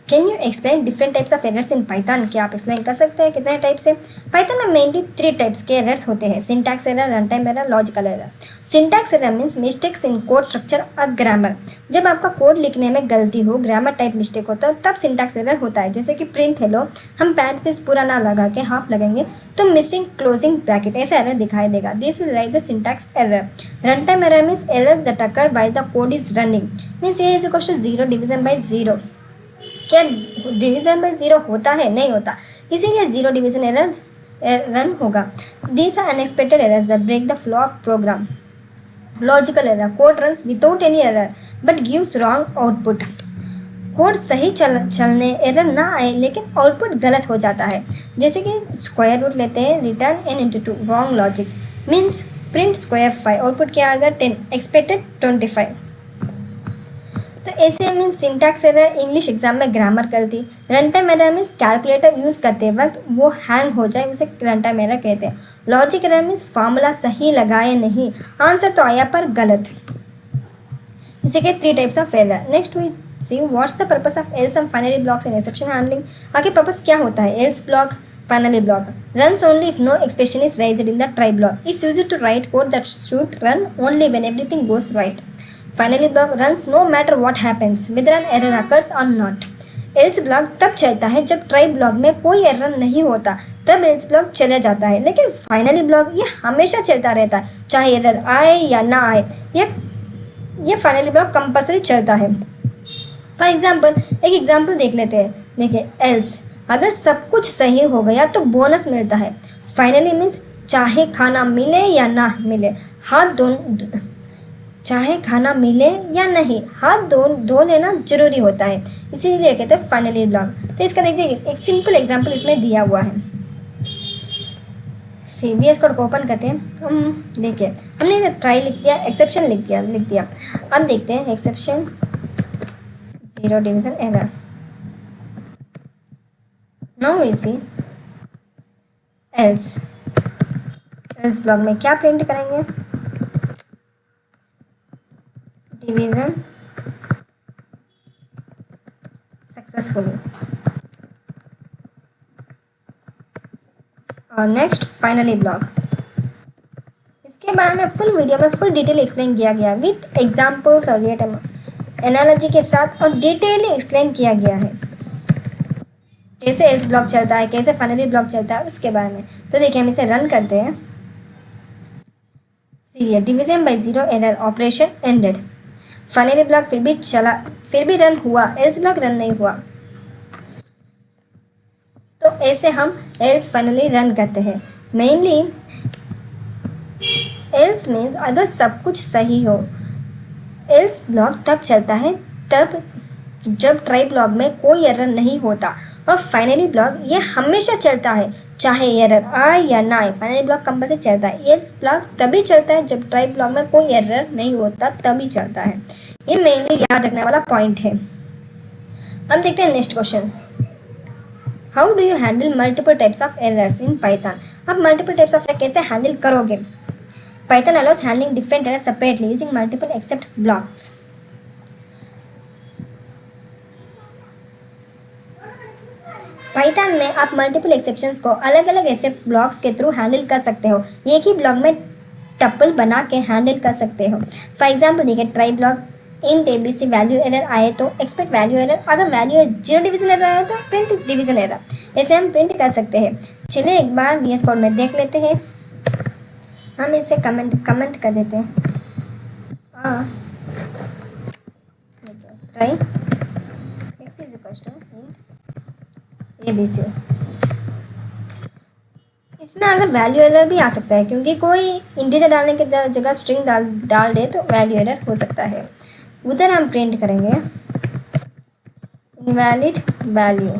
Can you explain different types of errors in Python? क्या आप एक्सप्लेन कर सकते हैं कितने टाइप से? पाइथन में मेनली 3 टाइप्स के एरर्स होते हैं, syntax error, run time error, logical error. Syntax error means mistakes in code structure और ग्रामर। जब आपका कोड लिखने में गलती हो, ग्रामर टाइप मिस्टेक हो तो तब सिंटैक्स एरर होता है। जैसे कि प्रिंट हेलो, हम पैरेंथेसिस पूरा ना लगा के हाफ लगेंगे तो मिसिंग क्लोजिंग ब्रैकेट ऐसा एरर दिखाई देगा। This will raise a syntax error. Run time error means errors that occur while the code is running. Means a is equal to 0 division by 0। क्या डिवीजन बाई 0 होता है? नहीं होता, इसीलिए 0 division error run होगा। These are unexpected errors that break the flow of program. Logical error, code runs without any error but gives wrong output. Code सही चलने error ना आए लेकिन आउटपुट गलत हो जाता है। जैसे कि स्क्वायर रूट लेते हैं, return n into 2, wrong logic. Means print square 5, output क्या आएगा 10, एक्सपेक्टेड 25। तो ऐसे means syntax error English exam में ग्रामर गलती। Run time error means calculator use करते वक्त वो हैंग हो जाए, उसे रन टाइम एरर कहते हैं। लॉजिक एरर मीन्स फार्मूला सही लगाए नहीं, आंसर तो आया पर गलत। इसे के 3 types of error. Next we see what's the purpose of else and finally blocks in exception handling. आगे पर्पस क्या होता है? Else block, finally block runs only if no expression is raised in the try block. It's used to write code that should run only when everything goes right. Finally block runs no matter what happens, whether an error occurs or not. Else block तब चलता है जब try block में कोई error नहीं होता, तब else block चला जाता है। लेकिन finally block ये हमेशा चलता रहता है, चाहे error आए या ना आए, ये finally block कंपल्सरी चलता है। फॉर एग्जाम्पल एक एग्जाम्पल देख लेते हैं। देखिए else अगर सब कुछ सही हो गया तो बोनस मिलता है। फाइनली मीन्स चाहे खाना मिले या ना मिले, चाहे खाना मिले या नहीं, हाथ धो लेना जरूरी होता है, इसीलिए कहते हैं फाइनली ब्लॉक। तो इसका देखिए एक सिंपल एग्जाम्पल इसमें दिया हुआ है। VS कोड को ओपन करते हैं। हम देखिए हमने ट्राई लिख दिया, एक्सेप्शन लिख दिया। अब देखते हैं exception 0 division error. Now we see else block में क्या प्रिंट करेंगे? Division successfully. और नेक्स्ट फाइनली ब्लॉक। इसके बारे में फुल वीडियो में फुल डिटेल एक्सप्लेन किया गया विथ एग्जाम्पल्स और गेट एनालॉजी के साथ और डिटेल एक्सप्लेन किया गया है। कैसे एल्स ब्लॉक चलता है, कैसे फाइनली ब्लॉक चलता है, उसके बारे में। तो देखिए हम इसे रन करते हैं। See division by zero error operation ended. Finally block फिर भी चला, फिर भी रन हुआ, एल्स ब्लॉक रन नहीं हुआ। तो ऐसे हम एल्स फाइनली रन करते हैं। मेनली एल्स मीन्स अगर सब कुछ सही हो। एल्स ब्लॉक तब चलता है तब जब ट्राई ब्लॉक में कोई एरर नहीं होता। और फाइनली ब्लॉक ये हमेशा चलता है, चाहे एरर आए या ना आए, फाइनली ब्लॉक कंपल्सरी चलता है। एल्स ब्लॉक तभी चलता है जब ट्राई ब्लॉक में कोई एरर नहीं होता, तभी चलता है। ये मेनली याद रखने वाला पॉइंट है। अब देखते हैं next question. How do you handle multiple types of errors in Python. आप मल्टीपल टाइप्स ऑफ कैसे हैंडल करोगे। Python allows handling different errors separately using multiple except blocks. Python में आप मल्टीपल एक्सेप्शंस को अलग अलग एक्सेप्ट ब्लॉक्स के through handle कर सकते हो। एक ही ब्लॉक में टपल बना के हैंडल कर सकते हो। फॉर एग्जाम्पल देखिए, try block int ABC value error आए तो एक्सपेक्ट वैल्यू एरर, अगर वैल्यू 0 डिवीजन एरर आए तो प्रिंट डिवीजन एरर। ऐसे हम प्रिंट कर सकते हैं। चलिए एक बार VS कोड में देख लेते हैं। हम इसे कमेंट कर देते हैं। Try x is equal to int ABC. इसमें अगर वैल्यू एरर भी आ सकता है, क्योंकि कोई इंटीजर डालने की जगह स्ट्रिंग डाल दे तो वैल्यू एरर हो सकता है। उधर हम प्रिंट करेंगे invalid value.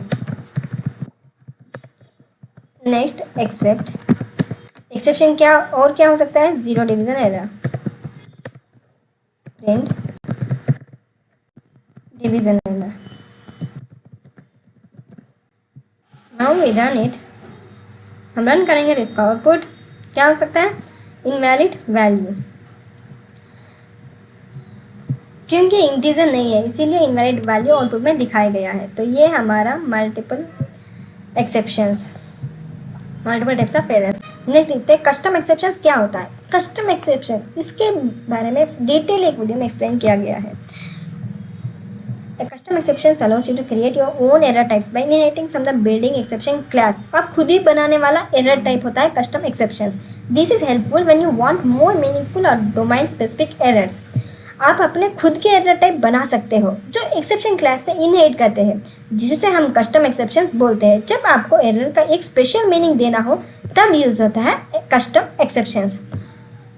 Next except. Exception क्या और क्या हो सकता है, 0 division error, print division error. Now we run it. हम रन करेंगे तो इसका आउटपुट क्या हो सकता है, इनवैलिड वैल्यू। क्योंकि इंटीजर नहीं है इसीलिए इनवैलिड वैल्यू आउटपुट में दिखाया गया है। तो ये हमारा multiple exceptions, multiple types of errors. Next देखते हैं कस्टम एक्सेप्शंस क्या होता है। कस्टम एक्सेप्शन, इसके बारे में डिटेल एक वीडियो में एक्सप्लेन किया गया है। A custom exception allows you to create your own error types by inheriting from the building exception class। आप खुद ही बनाने वाला error type होता है custom exceptions। This is helpful when you want more meaningful or domain specific errors। आप अपने खुद के एरर टाइप बना सकते हो जो एक्सेप्शन क्लास से इनहेरिट करते हैं, जिसे हम कस्टम एक्सेप्शंस बोलते हैं। जब आपको एरर का एक स्पेशल मीनिंग देना हो तब यूज होता है कस्टम एक्सेप्शंस।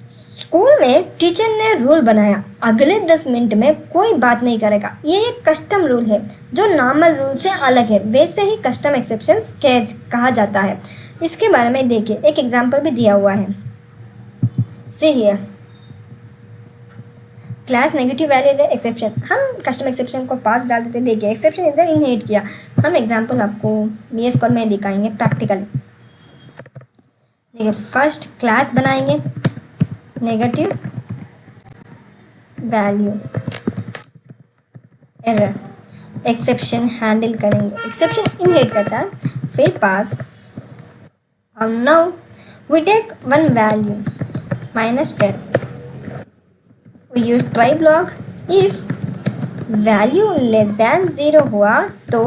स्कूल में टीचर ने रूल बनाया, अगले 10 मिनट में कोई बात नहीं करेगा। ये एक कस्टम रूल है जो नॉर्मल रूल से अलग है, वैसे ही कस्टम एक्सेप्शंस कहा जाता है। इसके बारे में देखिए, एक एग्जांपल भी दिया हुआ है। See here class negative value exception. हम कस्टम एक्सेप्शन को पास डाल देते। देखिए एक्सेप्शन इधर इनहेरिट किया। हम एग्जांपल आपको VS कोड में दिखाएंगे प्रैक्टिकली। देखिए फर्स्ट क्लास बनाएंगे negative value error, exception handle करेंगे। एक्सेप्शन इनहेरिट करता है, फिर पास। और now we take one value -10। We use try block। if value less than 0 हुआ तो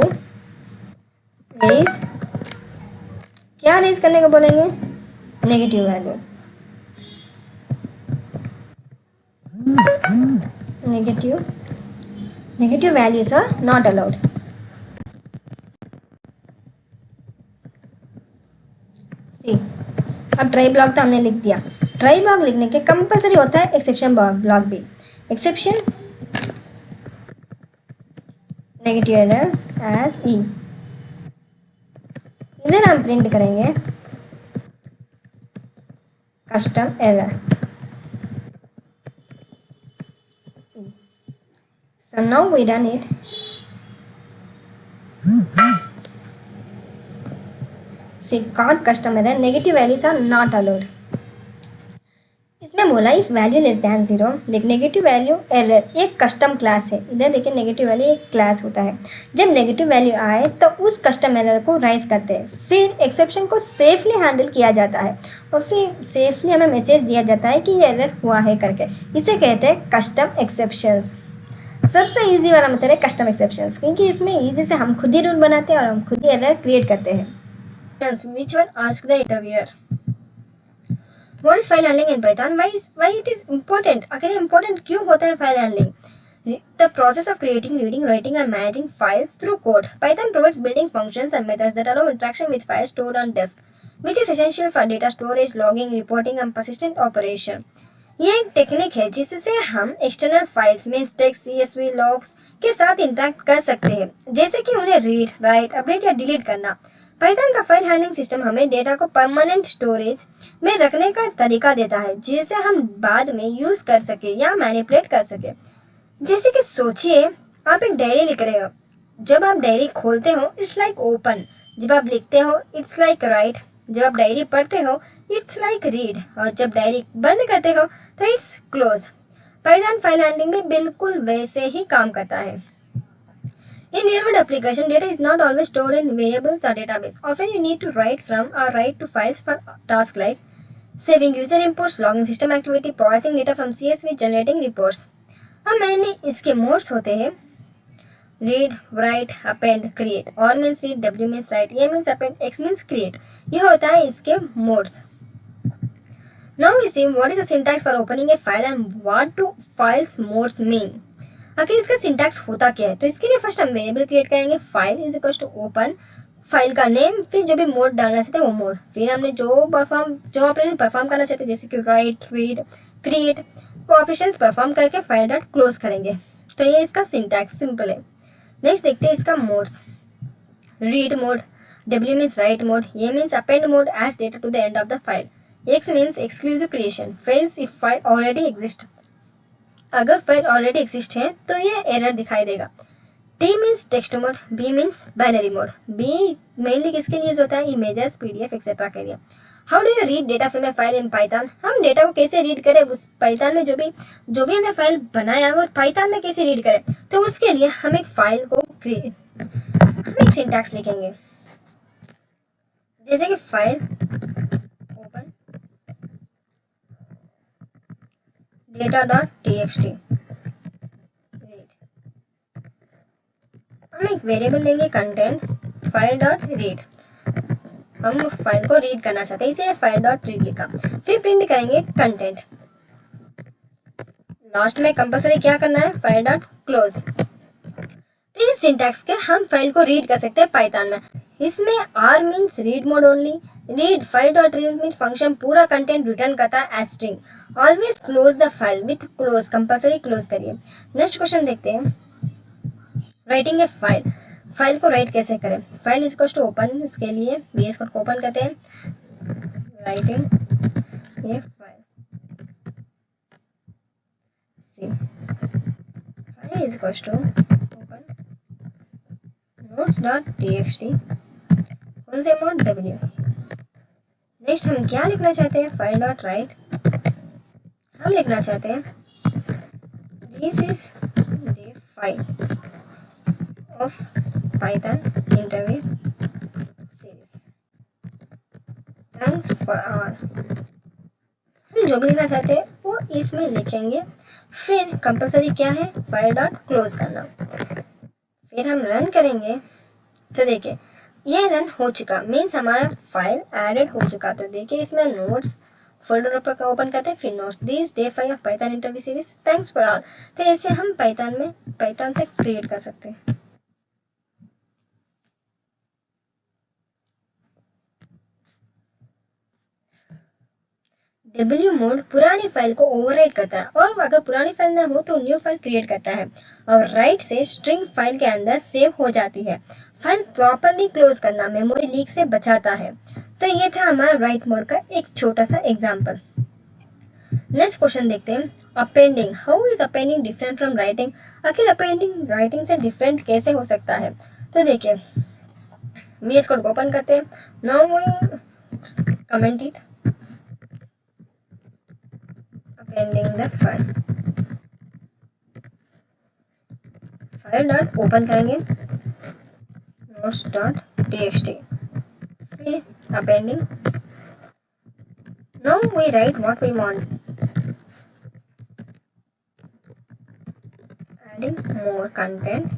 रेज, क्या रेज करने को बोलेंगे, negative value. Negative values are not allowed. See अब ट्राई ब्लॉक तो हमने लिख दिया। ट्राई ब्लॉक लिखने के कंपलसरी होता है एक्सेप्शन ब्लॉक भी। एक्सेप्शन नेगेटिव एरर्स एज ई। इधर हम प्रिंट करेंगे custom error. So now we run it। See caught custom error, negative values are not allowed। इसमें बोला इफ वैल्यू लेस दैन 0। देख नेगेटिव वैल्यू एरर एक कस्टम क्लास है। इधर देखिए नेगेटिव वैल्यू एक क्लास होता है। जब नेगेटिव वैल्यू आए तो उस कस्टम एरर को राइज करते हैं, फिर एक्सेप्शन को सेफली हैंडल किया जाता है और फिर सेफली हमें मैसेज दिया जाता है कि ये एरर हुआ है करके। इसे कहते हैं कस्टम एक्सेप्शंस। सबसे इजी वाला मेथड है कस्टम एक्सेप्शंस, क्योंकि इसमें इजी से हम खुद ही रूल बनाते हैं और हम खुद ही एरर क्रिएट करते हैं. Which one? Ask the interviewer. What is file handling in Python? Why it is important? आखिर important क्यों होता है file handling? The process of creating, reading, writing, and managing files through code. Python provides built-in functions and methods that allow interaction with files stored on disk, which is essential for data storage, logging, reporting, and persistent operation. ये एक technique है जिससे हम external files में text, CSV, logs के साथ interact कर सकते हैं, जैसे कि उन्हें रीड, राइट, अपडेट या डिलीट करना. पाइथन का फाइल हैंडलिंग सिस्टम हमें डेटा को परमानेंट स्टोरेज में रखने का तरीका देता है, जिसे हम बाद में यूज कर सके या मैनिपुलेट कर सके. जैसे कि सोचिए आप एक डायरी लिख रहे हो. जब आप डायरी खोलते हो इट्स लाइक ओपन, जब आप लिखते हो इट्स लाइक राइट, जब आप डायरी पढ़ते हो इट्स लाइक रीड, और जब डायरी बंद करते हो तो it's close. Python file handling में बिल्कुल वैसे ही काम करता है. In real-world application, data is not always stored in variables or database. Often you need to write from or write to files for tasks like saving user inputs, logging system activity, processing data from CSV, generating reports. अब mainly इसके modes होते हैं read, write, append, create. R means read, W means write, A means append, X means create. यह होता है इसके modes. Now we see what is the syntax for opening a file and what do files modes mean. आखिर इसका syntax होता क्या है? तो इसके लिए फर्स्ट हम वेरिएबल क्रिएट करेंगे. File is equal to open, file का नेम, फिर जो भी मोड डालना चाहते हैं वो मोड, फिर हमने जो ऑपरेशन परफॉर्म करना चाहते हैं जैसे कि राइट, रीड, क्रिएट, वो ऑपरेशंस परफॉर्म करके फाइल डॉट क्लोज करेंगे. तो ये इसका सिंटैक्स सिंपल है. नेक्स्ट देखते हैं इसका modes. Read mode, W means write mode, A means append mode, adds data to the end of the file, X means exclusive creation, fails if file already exist. अगर file already exist है तो ये error दिखाई देगा. T means text mode, B means binary mode. B mainly किसके लिए use होता है? इमेजेस, पीडीएफ एक्सेट्रा के लिए. How do you read data from A file in Python? हम डेटा को कैसे रीड करें? उस पाइथन में जो भी हमने फाइल बनाया है वो पाइथन में कैसे रीड करें? तो उसके लिए हम एक फाइल को हम एक सिंटैक्स लिखेंगे, जैसे कि फाइल ओपन data.txt. हम एक वेरिएबल लेंगे कंटेंट फाइल डॉट रीड. हम फाइल को रीड करना चाहते हैं इसीलिए फाइल डॉट रीड लिखा. फिर प्रिंट करेंगे कंटेंट. लास्ट में कंपलसरी क्या करना है? File dot close. तो इस सिंटैक्स के हम फाइल को रीड कर सकते हैं पाइथन में. इसमें R means read mode only. Read file dot read mean function पूरा कंटेंट रिटर्न करता है as string. Always close the file with close, compulsory close करिए. नेक्स्ट क्वेश्चन देखते हैं. राइटिंग ए फाइल, फाइल को राइट कैसे करें? फाइल इसको टू ओपन, उसके लिए VS कोड को ओपन करते हैं. राइटिंग ये file see file is equal to open notes.txt, कौन से मोड? W. नेक्स्ट हम क्या लिखना चाहते हैं? File dot write. हम लिखना चाहते हैं this is the file of Python interview series, thanks for our. हम जो भी लिखना चाहते हैं वो इसमें लिखेंगे. फिर कंपलसरी क्या है? फाइल डॉट क्लोज करना. फिर हम रन करेंगे तो देखिए ये रन हो चुका, मीन्स हमारा फाइल एडेड हो चुका. तो देखिए इसमें नोट्स फोल्डर पर ओपन करते हैं, फिर notes this day 5 of Python interview series, thanks for all. तो ऐसे हम पाइथन से क्रिएट कर सकते हैं. W मोड पुरानी फाइल को ओवरराइट करता है, और अगर पुरानी फाइल ना हो तो न्यू फाइल क्रिएट करता है, और राइट से स्ट्रिंग फाइल के अंदर सेव हो जाती है. फाइल प्रॉपरली क्लोज करना मेमोरी लीक से बचाता है. तो ये था हमारा राइट मोड का एक छोटा सा एग्जांपल. नेक्स्ट क्वेश्चन देखते हैं. Appending, how is appending different from writing? आखिर अपेंडिंग राइटिंग से डिफरेंट कैसे हो सकता है? तो देखिए VS कोड को ओपन करते हैं. Now we comment it. Appending the file dot open करेंगे notes.txt, फिर appending. Now we write what we want. Adding more content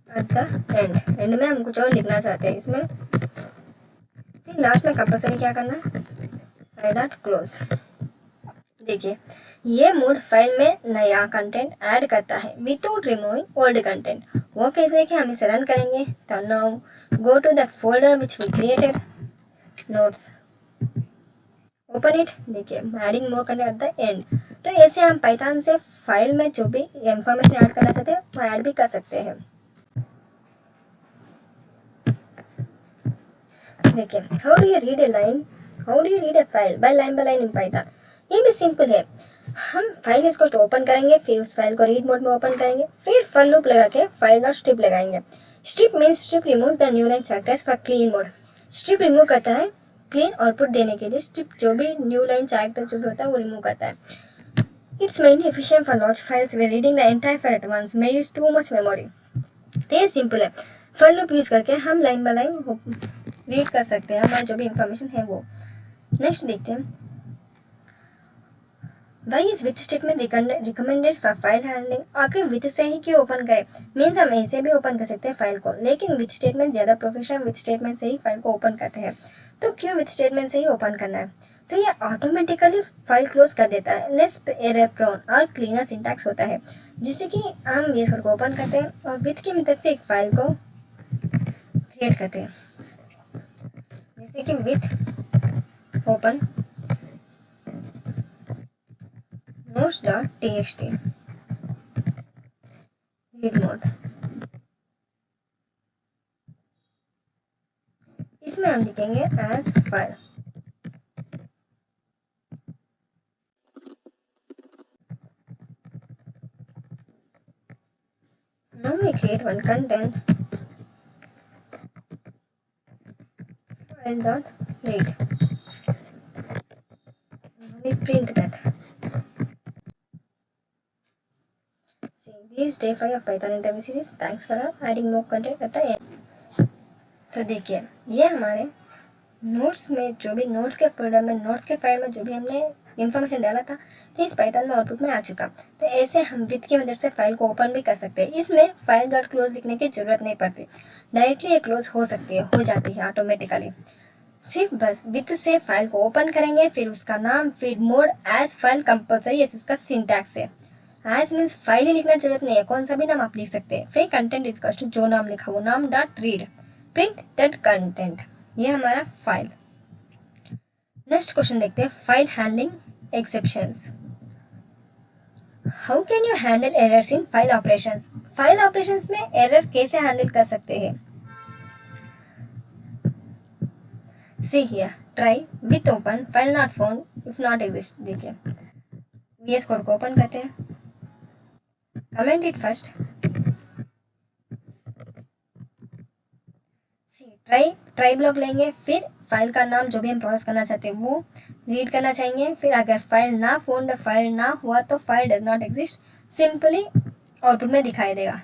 at the and में हम कुछ और लिखना चाहते हैं इसमें, फिर लास्ट में कंपल्सरी क्या करना, फाइल डॉट क्लोज। देखिए ये मोड फाइल में नया कंटेंट ऐड करता है विदाउट रिमूविंग ओल्ड कंटेंट। वो कैसे है कि हम इसे रन करेंगे, तो now go to that folder which we created, notes, open it. देखिए adding more content at the end. तो ऐसे हम पाइथन से फाइल में जो भी इंफॉर्मेशन ऐड करना चाहते हैं वो ऐड भी कर सकते हैं। देखिए how do you read A line, how do you read A file by line in Python. ये भी सिंपल है, हम फाइल इसको ओपन करेंगे, फिर उस फाइल को रीड मोड में ओपन करेंगे, फिर फॉर लूप लगा के फाइल डॉट स्ट्रिप लगाएंगे। Strip means strip removes the new line characters for clean mode. Strip remove करता है क्लीन आउटपुट देने के लिए, स्ट्रिप जो भी न्यू लाइन कैरेक्टर जो भी होता है वो रिमूव करता है। It's mainly efficient for large files where reading the entire file at once may use too much memory. तो ये सिंपल है, फॉर लूप यूज करके हम लाइन बाय लाइन रीड कर सकते हैं हमारा जो भी इंफॉर्मेशन है वो। नेक्स्ट देखते हैं, Why is with statement recommended for file handling? आखिर with से ही क्यों ओपन करें, मीन्स हम ऐसे भी ओपन कर सकते हैं फाइल को, लेकिन with स्टेटमेंट ज़्यादा प्रोफेशनल with स्टेटमेंट से ही फाइल को ओपन करते हैं। तो क्यों with स्टेटमेंट से ही ओपन करना है, तो ये ऑटोमेटिकली फाइल क्लोज कर देता है, लेस एरर प्रोन और क्लीनर सिंटैक्स होता है। जिससे कि हम ये को ओपन करते हैं और with की मदद से एक फाइल को क्रिएट करते हैं, जैसे कि with open notes.txt read mode। इसमें हम लिखेंगे as file। Now we create one content file dot read। Now we print that। See, this is day 5 of Python interview series. Thanks for adding more content at the end। तो देखिए ये हमारे notes में जो भी notes के folder में notes के फाइल में जो भी हमने इंफॉर्मेशन डाला था तो इस पाइथन में आउटपुट में आ चुका। तो ऐसे हम विथ की मदद से फाइल को ओपन भी कर सकते हैं। इसमें फाइल डॉट क्लोज लिखने की जरूरत नहीं पड़ती, डायरेक्टली ये क्लोज हो सकती है, हो जाती है ऑटोमेटिकली। सिर्फ बस विथ से फाइल को ओपन करेंगे, फिर उसका नाम, फिर मोड एज फाइल कंपल्सरी, ऐसे उसका सिंटैक्स है। एज मीन्स फाइल ही लिखना जरूरत नहीं है, कौन सा भी नाम आप लिख सकते हैं। फिर कंटेंट इज टू जो नाम लिखा वो नाम dot read, print that content. ये हमारा फाइल। नेक्स्ट क्वेश्चन देखते हैं, file handling exceptions. How can you handle errors in file operations. File operations में एरर कैसे हैंडल कर सकते हैं। See here, try with open file not found if not exist. देखिए VS कोड को open करते हैं, comment it first, try block लेंगे, फिर फाइल का नाम जो भी हम प्रोसेस करना चाहते हैं वो रीड करना चाहेंगे। फिर अगर फाइल ना फाउंड, फाइल ना हुआ तो file does not exist, simply output में दिखाई देगा।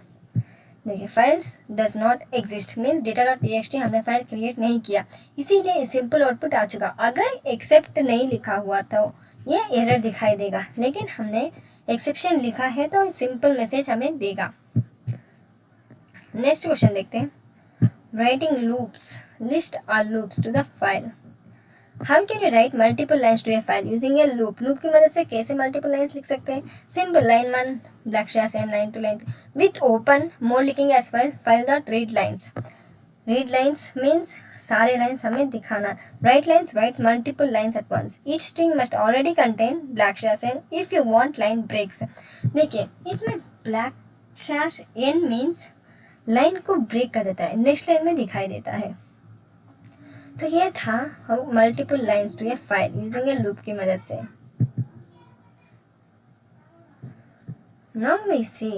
देखिए files does not exist means data.txt हमने फाइल क्रिएट नहीं किया, इसीलिए सिंपल आउटपुट आ चुका। अगर एक्सेप्ट नहीं लिखा हुआ तो ये एरर दिखाई देगा, लेकिन हमने एक्सेप्शन लिखा है तो सिंपल मैसेज हमें देगा। नेक्स्ट क्वेश्चन देखते हैं, writing loops, list are loops to the file. How can you write multiple lines to a file using a loop. Loop की मदद से कैसे मल्टीपल लाइन्स लिख सकते हैं। Simple, line 1 black slash n, line 2 line. With open mode लिखेंगे as file dot read lines. Read lines means सारे lines हमें दिखाना। Write lines writes multiple lines at once. Each string must already contain black slash n if you want line breaks. देखिए इसमें black slash n means line को break कर देता है, next line में दिखाई देता है। तो ये था हम multiple lines to a file using a loop की मदद से। Now we see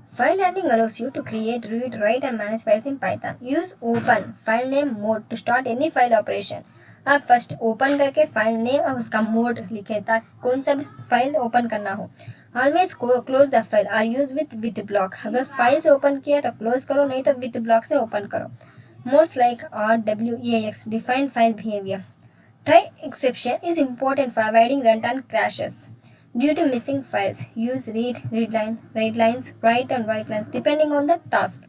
file handling allows you to create, read, write and manage files in Python. Use open file name mode to start any file operation. आप first open करके file name और उसका mode लिखे ताकि कौन सा भी file open करना हो। Always close the file or use with block. अगर फाइल से ओपन किया तो क्लोज करो, नहीं तो विथ ब्लॉक से ओपन करो। Modes like RWEAX define file behaviour. Try exception is important for avoiding run time crashes. due to missing files. Use read, read line, read lines, write and write lines depending on the task.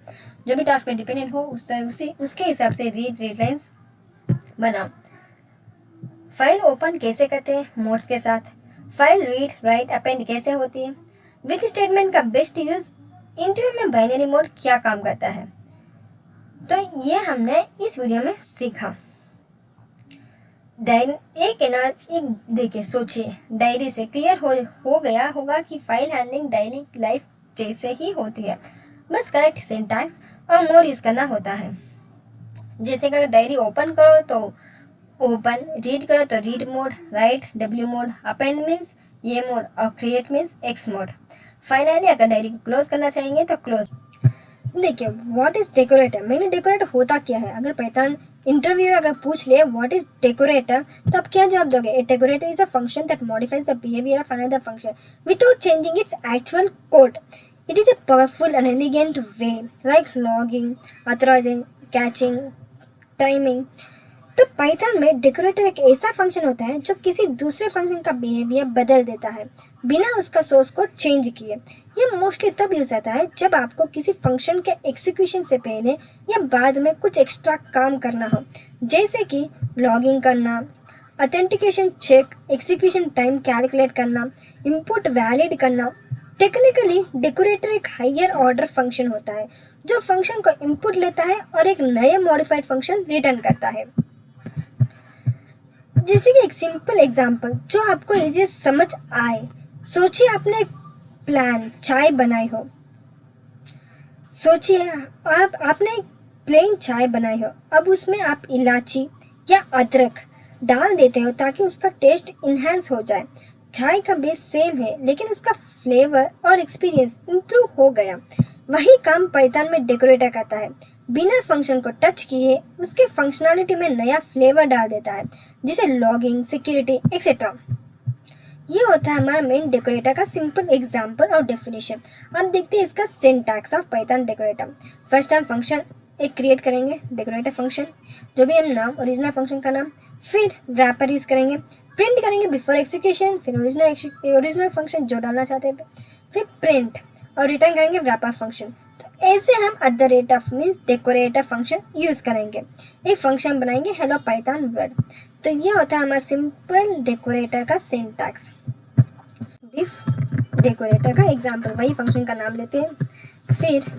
जो भी task पे dependent हो उसके हिसाब से read read lines बनाओ. File open कैसे करते हैं मोड्स के साथ. फाइल रीड राइट अपेंड कैसे होती है. विथ स्टेटमेंट का बेस्ट यूज. इंटरव्यू में बाइनरी मोड क्या काम करता है. तो ये हमने इस वीडियो में सीखा. एक देखिए सोचिए डायरी से क्लियर हो गया होगा कि फाइल हैंडलिंग डेली लाइफ जैसे ही होती है, बस करेक्ट सिंटैक्स और मोड यूज करना होता है. जैसे कि डायरी ओपन करो तो ओपन, रीड करो तो read mode, right W mode, append means ये मोड और create means x mode. Finally अगर डायरी को क्लोज करना चाहेंगे तो क्लोज. देखिए व्हाट इज डेकोरेटर. मैंने डेकोरेटर होता क्या है. अगर पैटर्न इंटरव्यू अगर पूछ ले व्हाट इज डेकोरेटर तो आप क्या जवाब दोगे. A decorator is a function that modifies the behaviour of another function without changing its actual code. It is a powerful and elegant way like logging, authorizing, catching, timing. तो Python में decorator एक ऐसा function होता है जो किसी दूसरे function का बिहेवियर बदल देता है बिना उसका सोर्स कोड चेंज किए. यह मोस्टली तब यूज होता है जब आपको किसी फंक्शन के एग्जीक्यूशन से पहले या बाद में कुछ एक्स्ट्रा काम करना हो, जैसे कि लॉगिंग करना, authentication check, execution time calculate करना, इनपुट वैलिड करना. टेक्निकली डेकोरेटर एक हायर ऑर्डर फंक्शन होता है जो फंक्शन को इनपुट लेता है और एक नए मॉडिफाइड फंक्शन रिटर्न करता है. जैसे कि एक सिंपल एग्जांपल जो आपको इजी समझ आए. सोचिए आपने एक प्लान चाय बनाई हो. सोचिए आपने एक प्लेन चाय बनाई हो. अब उसमें आप इलायची या अदरक डाल देते हो ताकि उसका टेस्ट इन्हांस हो जाए. चाय का बेस सेम है लेकिन उसका फ्लेवर और एक्सपीरियंस इम्प्रूव हो गया. वही काम पाइथन में डेकोरेटर करता है. बिना फंक्शन को टच किए उसके फंक्शनैलिटी में नया फ्लेवर डाल देता है, जैसे लॉगिंग, सिक्योरिटी एक्सेट्रा. ये होता है हमारा मेन डेकोरेटर का सिंपल एग्जांपल और डेफिनेशन. अब देखते हैं इसका syntax of Python decorator. First हम फंक्शन एक क्रिएट करेंगे डेकोरेटर फंक्शन, जो भी हम नाम ओरिजिनल फंक्शन का नाम, फिर रैपर यूज करेंगे, प्रिंट करेंगे बिफोर एक्सिक्यूशन, फिर ओरिजिनल फंक्शन जो डालना चाहते हैं, फिर प्रिंट और रिटर्न करेंगे रैपर फंक्शन. तो ऐसे हम @ मीन्स डेकोरेटर फंक्शन यूज करेंगे. एक फंक्शन बनाएंगे हेलो पाइथन वर्ड. तो ये होता है हमारा सिंपल डेकोरेटर का सिंटैक्स. डिफ डेकोरेटर का एग्जांपल, वही फंक्शन का नाम लेते हैं, फिर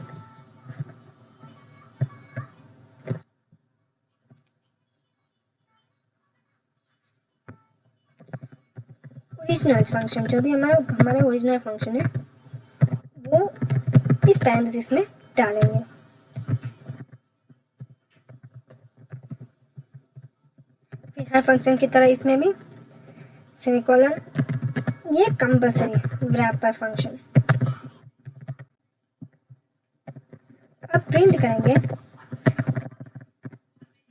ओरिजिनल फंक्शन जो भी हमारा ओरिजिनल फंक्शन है वो इस पैरेंथेसिस में डालेंगे. फिर हर फंक्शन की तरह इसमें भी सेमीकोलन. ये कंपलसरी रैपर फंक्शन. अब प्रिंट करेंगे.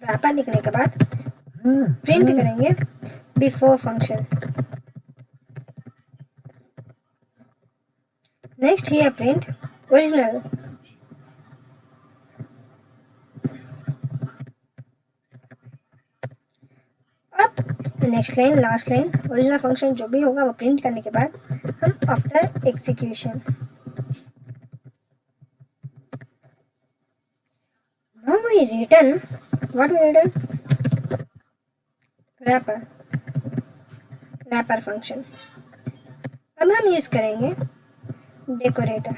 रैपर लिखने के बाद प्रिंट करेंगे before function. Next here print original. अब next line last line original function जो भी होगा वो प्रिंट करने के बाद हम after execution. Now we return what we return wrapper function. अब हम यूज करेंगे डेकोरेटर.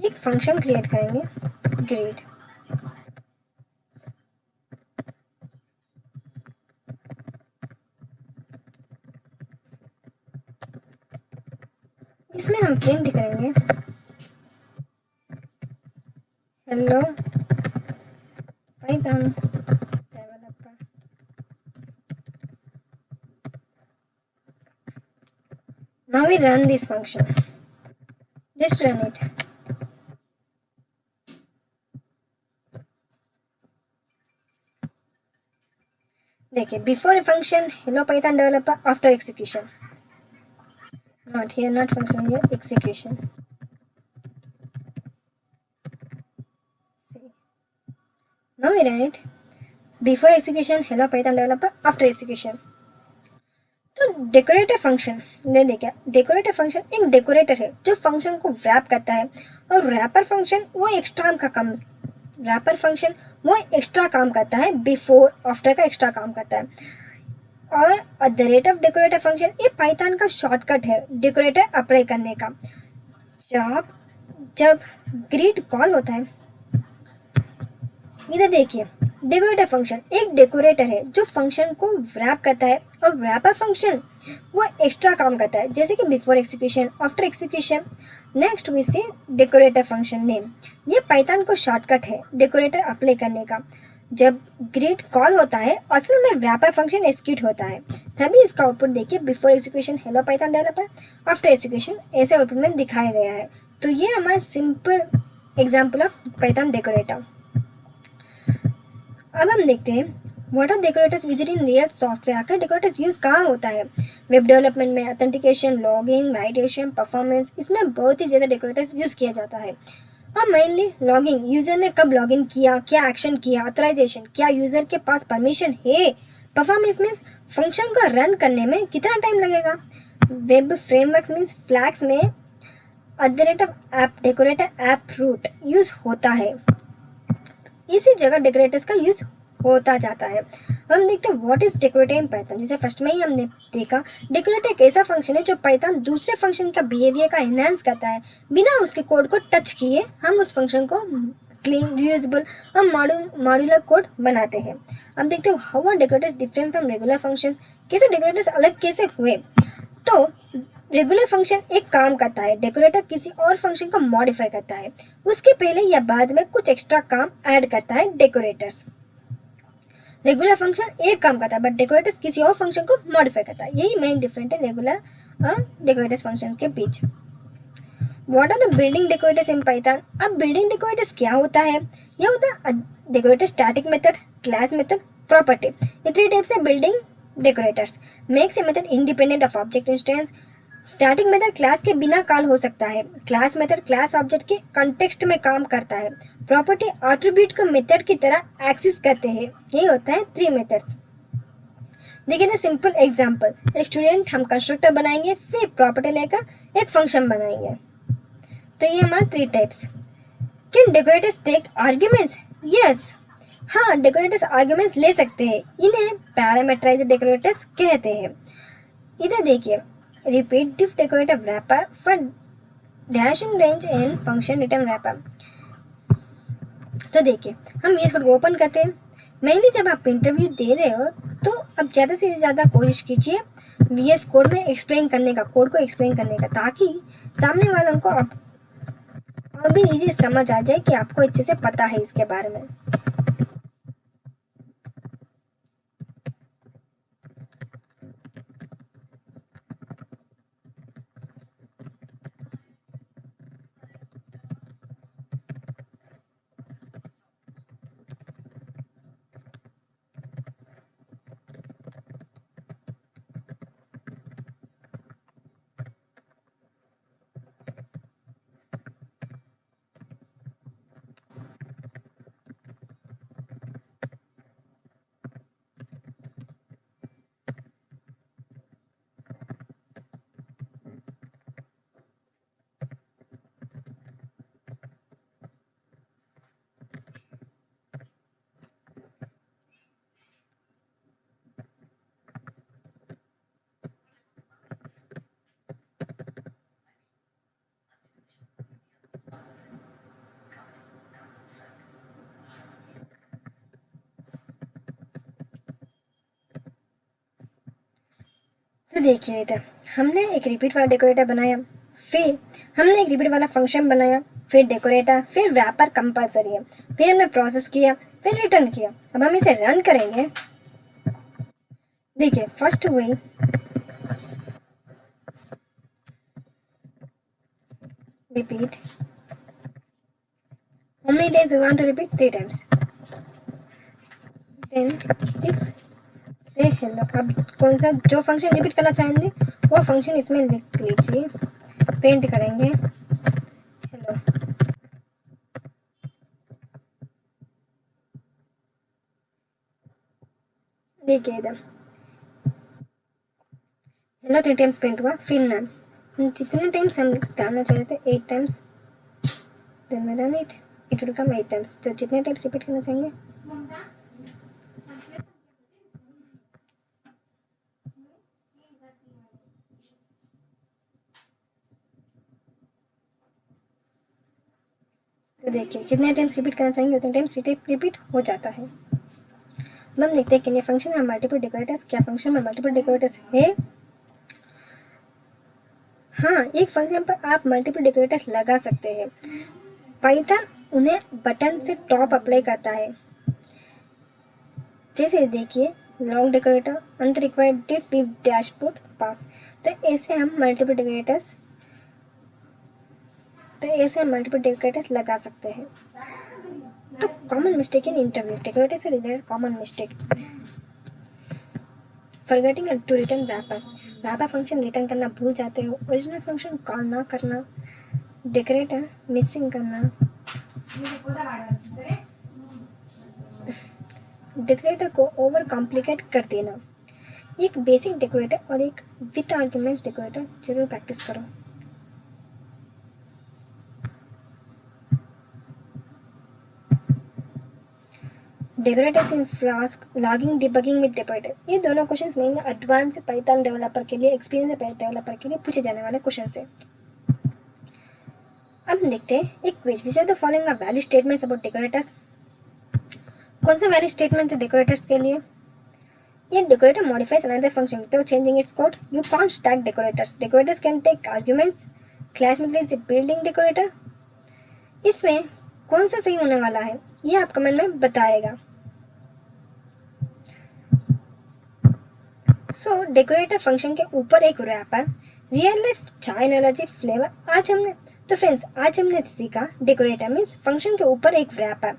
एक फंक्शन क्रिएट करेंगे ग्रिड. इसमें हम प्रिंट करेंगे hello Python developer. Now we run this function. Just run it. देखिए before a function hello python developer, after execution. Not here, not function here, execution. See. Now we run it. Before execution hello python developer, after execution. तो decorator function ने देखा, decorator function एक decorator है जो function को rap करता है, और रैपर फंक्शन वो एक्स्ट्रा का काम, रैपर फंक्शन वो एक्स्ट्रा काम करता है, बिफोर आफ्टर का एक्स्ट्रा काम करता है। और eight the rate of decorator function ये पाइथन का शॉर्टकट है डेकोरेटर अप्लाई करने का। जब जब ग्रिड कॉल होता है, इधर देखिए, डेकोरेटर फंक्शन एक डेकोरेटर है जो फंक्शन को रैप करता है, और रैपर फंक्शन वो एक्स्ट्रा काम करता है, जैसे कि before execution, after execution. Next we see decorator function name. ये पाइथन को शॉर्टकट है डेकोरेटर अप्लाई करने का। जब ग्रिड कॉल होता है असल में रैपर फंक्शन एग्जीक्यूट होता है, तभी इसका आउटपुट देखिए, before execution hello Python developer, after execution ऐसे आउटपुट में दिखाया गया है। तो ये हमारा simple example of Python decorator. अब हम देखते हैं what are decorators used in real software. आखिर डेकोरेटर्स यूज कहाँ होता है? वेब डेवलपमेंट में ऑथेंटिकेशन, लॉगिंग, वैलिडेशन, परफॉर्मेंस, इसमें बहुत ही ज़्यादा डेकोरेटर्स यूज किया जाता है। और मेनली लॉगिंग, यूजर ने कब लॉगिन किया, क्या एक्शन किया, ऑथराइजेशन, क्या यूजर के पास परमिशन है। परफॉर्मेंस मीन्स फंक्शन को रन करने में कितना टाइम लगेगा। वेब फ्रेमवर्क्स मीन्स फ्लैग्स में at the rate of app decorator app route use होता है। इसी जगह डेकोरेटर्स का यूज होता जाता है। हम देखते हैं what is decorator in Python. जैसे फर्स्ट में ही हमने देखा, डेकोरेटर एक ऐसा फंक्शन है जो पाइथन दूसरे फंक्शन का बिहेवियर का एनहांस करता है। बिना उसके कोड को टच किए हम उस फंक्शन को क्लीन, रियूजेबल और मॉड्यूलर कोड बनाते हैं। अब देखते हैं how are decorators different from regular functions. कैसे डेकोरेटर्स अलग कैसे हुए। तो रेगुलर फंक्शन एक काम करता है, डेकोरेटर किसी और फंक्शन को मॉडिफाई करता है, उसके पहले या बाद में कुछ एक्स्ट्रा काम ऐड करता है डेकोरेटर्स। रेगुलर फंक्शन एक काम करता है बट डेकोरेटर्स किसी और फंक्शन को मॉडिफाई करता है। यही मेन डिफरेंट है रेगुलर और डेकोरेटर्स फंक्शन के बीच। What are the building decorators in Python. अब बिल्डिंग डेकोरेटर्स क्या होता है? यह होता है decorator static method, class method, property. ये 3 टाइप्स है building decorators. Makes a method independent of object instance. Static method class के बिना कॉल हो सकता है। क्लास मेथड क्लास ऑब्जेक्ट के कॉन्टेक्स्ट में काम करता है। प्रॉपर्टी एट्रीब्यूट को मेथड की तरह एक्सेस करते हैं। यही होता है 3 मेथड्स। देखिए ना सिंपल एग्जांपल, एक स्टूडेंट हम कंस्ट्रक्टर बनाएंगे, फिर प्रॉपर्टी लेकर एक फंक्शन बनाएंगे। तो ये हमारे 3 types. Can decorators take arguments? Yes, हाँ, डेकोरेटर्स आर्ग्यूमेंट्स ले सकते हैं। इन्हें पैरामीटराइज्ड डेकोरेटर्स कहते हैं। इधर देखिए, repeat diff decorator wrapper for dashing range and function return wrapper। तो देखिए, हम ये कोड ओपन करते हैं। मेनली जब आप इंटरव्यू दे रहे हो तो अब ज़्यादा से ज़्यादा कोशिश कीजिए VS कोड में एक्सप्लेन करने का, कोड को एक्सप्लेन करने का, ताकि सामने वालों को अब भी इजी समझ आ जाए कि आपको अच्छे से पता है इसके बारे में। तो देखिए, इधर हमने एक रिपीट वाला डेकोरेटर बनाया, फिर हमने एक रिपीट वाला फंक्शन बनाया, फिर डेकोरेटर, फिर रैपर कंपलसरी है, फिर हमने प्रोसेस किया, फिर रिटर्न किया। अब हम इसे रन करेंगे। देखिए, फर्स्ट वही repeat, how many times we want to repeat? 3 times. Then if say hello, अब कौन सा जो फंक्शन रिपीट करना चाहेंगे वो फंक्शन इसमें लिख लीजिए, पेंट करेंगे हेलो। देखिए इधर ना 3 टाइम्स प्रिंट हुआ, फिर नन। जितने टाइम्स हम डालना चाहते थे 8 times, then we run it, it will come 8 times. तो जितने टाइम्स रिपीट करना चाहेंगे तो देखिए कितने टाइम्स रिपीट करना चाहेंगे उतने टाइम्स रिपीट हो जाता है। अब हम देखते हैं कि फंक्शन में मल्टीपल डेकोरेटर्स, क्या फंक्शन में मल्टीपल डेकोरेटर्स है? हाँ, एक फंक्शन पर आप मल्टीपल डेकोरेटर्स लगा सकते हैं। पाइथन उन्हें बटन से टॉप अप्लाई करता है। जैसे देखिए long decorator, unrequired def with dashboard pass. तो ऐसे हम मल्टीपल डेकोरेटर्स लगा सकते हैं। तो common mistake in interviews, decorator से related common mistake. Forgetting to return wrapper function return करना भूल जाते हो, ओरिजिनल फंक्शन कॉल ना करना, डेकोरेटर मिसिंग करना, डेकोरेटर को ओवर कॉम्प्लिकेट कर देना। एक बेसिक डेकोरेटर और एक विद आर्ग्यूमेंट्स डेकोरेटर जरूर प्रैक्टिस करो। Decorators in Flask, logging, debugging with decorator, ये दोनों questions mainly advance Python developer के लिए, एक्सपीरियंस डेवलपर के लिए पूछे जाने वाले क्वेश्चन है। अब देखते हैं एक quiz, which are the following are valid statements about decorators. कौन सा वैलिड स्टेटमेंट है डेकोरेटर्स के लिए? ये decorator modifies another function without changing its code, you can't stack decorators, decorators can take arguments, class method is a building decorator. इसमें कौन सा सही होने वाला है ये आप कमेंट में बताएगा। सो डेकोरेटर फंक्शन के ऊपर एक रैप है, रियल लाइफ चाय एनालॉजी फ्लेवर। आज हमने सीखा डेकोरेटर मीन्स फंक्शन के ऊपर एक रैप है,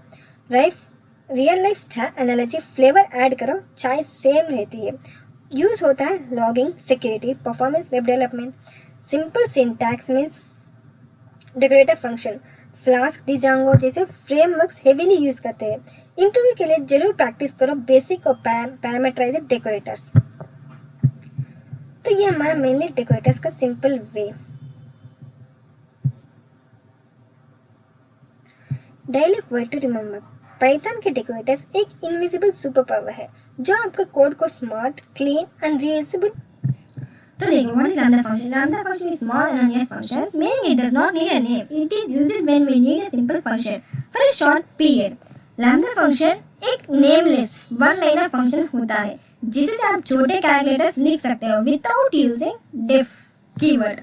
रियल लाइफ चाय एनालॉजी फ्लेवर ऐड करो, चाय सेम रहती है। यूज होता है logging, security, performance, web development. Simple syntax means decorator function Flask, Django जैसे फ्रेमवर्क्स हेवीली यूज करते हैं। इंटरव्यू के लिए जरूर प्रैक्टिस करो बेसिक और पैरामीटराइज्ड डेकोरेटर्स। तो ये हमारा मेनली डेकोरेटर्स का simple way. Dialogue word to remember, Python के डेकोरेटर्स एक इनविजिबल सुपर पावर है जो आपके कोड को स्मार्ट, क्लीन एंड रीयूजेबल। तो देखो, what is lambda function? Lambda function is small anonymous functions, meaning it does not need a name. It is used when we need a simple function for a short period. Lambda function एक nameless one liner function होता है जिससे आप छोटे calculators लिख सकते हो without using diff keyword,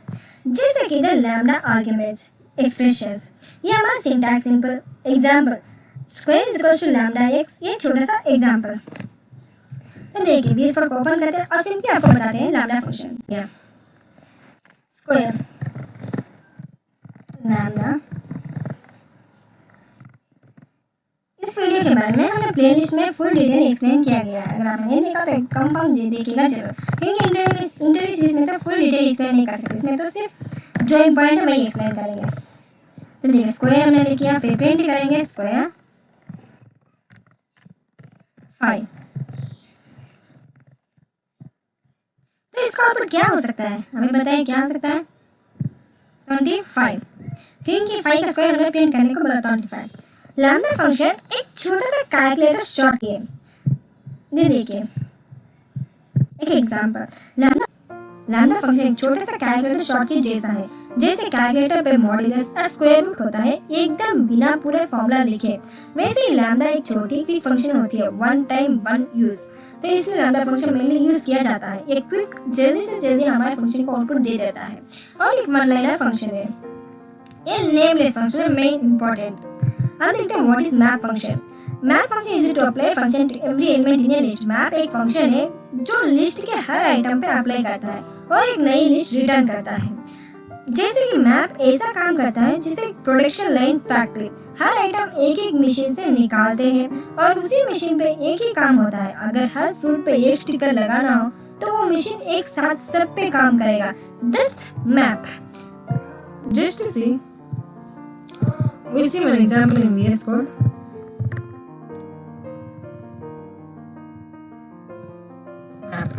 जैसे कि the lambda arguments, expressions। ये हमारा syntax simple example, square is equal to lambda x, ये छोटा सा एग्जाम्पल। तो देखिए VS कोड को ओपन करते हैं और सिंपली आपको बताते हैं लैम्डा फंक्शन। स्क्वायर लैम्डा, इस वीडियो के बारे में हमने प्लेलिस्ट में फुल डिटेल एक्सप्लेन किया गया है। अगर आपने नहीं देखा तो कंफर्म देखिएगा जरूर, क्योंकि इंटरव्यू सीरीज में तो फुल डिटेल एक्सप्लेन नहीं कर सकते, इसमें तो सिर्फ जो इम्पोर्टेंट है वही एक्सप्लेन करेंगे। तो देखिए स्क्वायर हमने लिखा, फिर प्रिंट करेंगे स्क्वायर 5। तो इसका आउटपुट क्या हो सकता है, हमें बताइए क्या हो सकता है? 25, क्योंकि 5 का स्क्वायर हमें प्रिंट करने को बोला 25। लैम्डा फंक्शन एक छोटा सा कैलकुलेटर शॉर्ट की है। ये देखिए एक एग्जांपल, लैम्डा फंक्शन एक छोटा सा कैलकुलेटर शॉर्ट की जैसा है। जैसे कैलकुलेटर पे मॉड्यूलस और स्क्वायर रूट होता है एकदम बिना पूरे फॉर्मूला लिखे, वैसे ही लैम्डा एक छोटी क्विक फंक्शन होती है, वन टाइम वन यूज। तो इसलिए लैम्डा फंक्शन मेनली यूज किया जाता है। एक क्विक जल्दी से जल्दी हमारे फंक्शन को आउटपुट दे देता है और एक वन लाइनर फंक्शन है। ये नेमलेस फंक्शन है मेन इंपॉर्टेंट। अब देखते हैं what is map function. Map function is to apply function to every element in a list. Map एक फंक्शन है जो लिस्ट के हर आइटम पे अप्लाई करता है और एक नई लिस्ट रिटर्न करता है। जैसे कि मैप ऐसा काम करता है जैसे प्रोडक्शन लाइन फैक्ट्री, हर आइटम एक एक मशीन से निकालते हैं और उसी मशीन पे एक ही काम होता है। अगर हर फ्रूट पे एक स्टिकर लगाना हो तो वो मशीन एक साथ सब पे काम करेगा। That's map. Just to see, we see one example in VS Code. Map.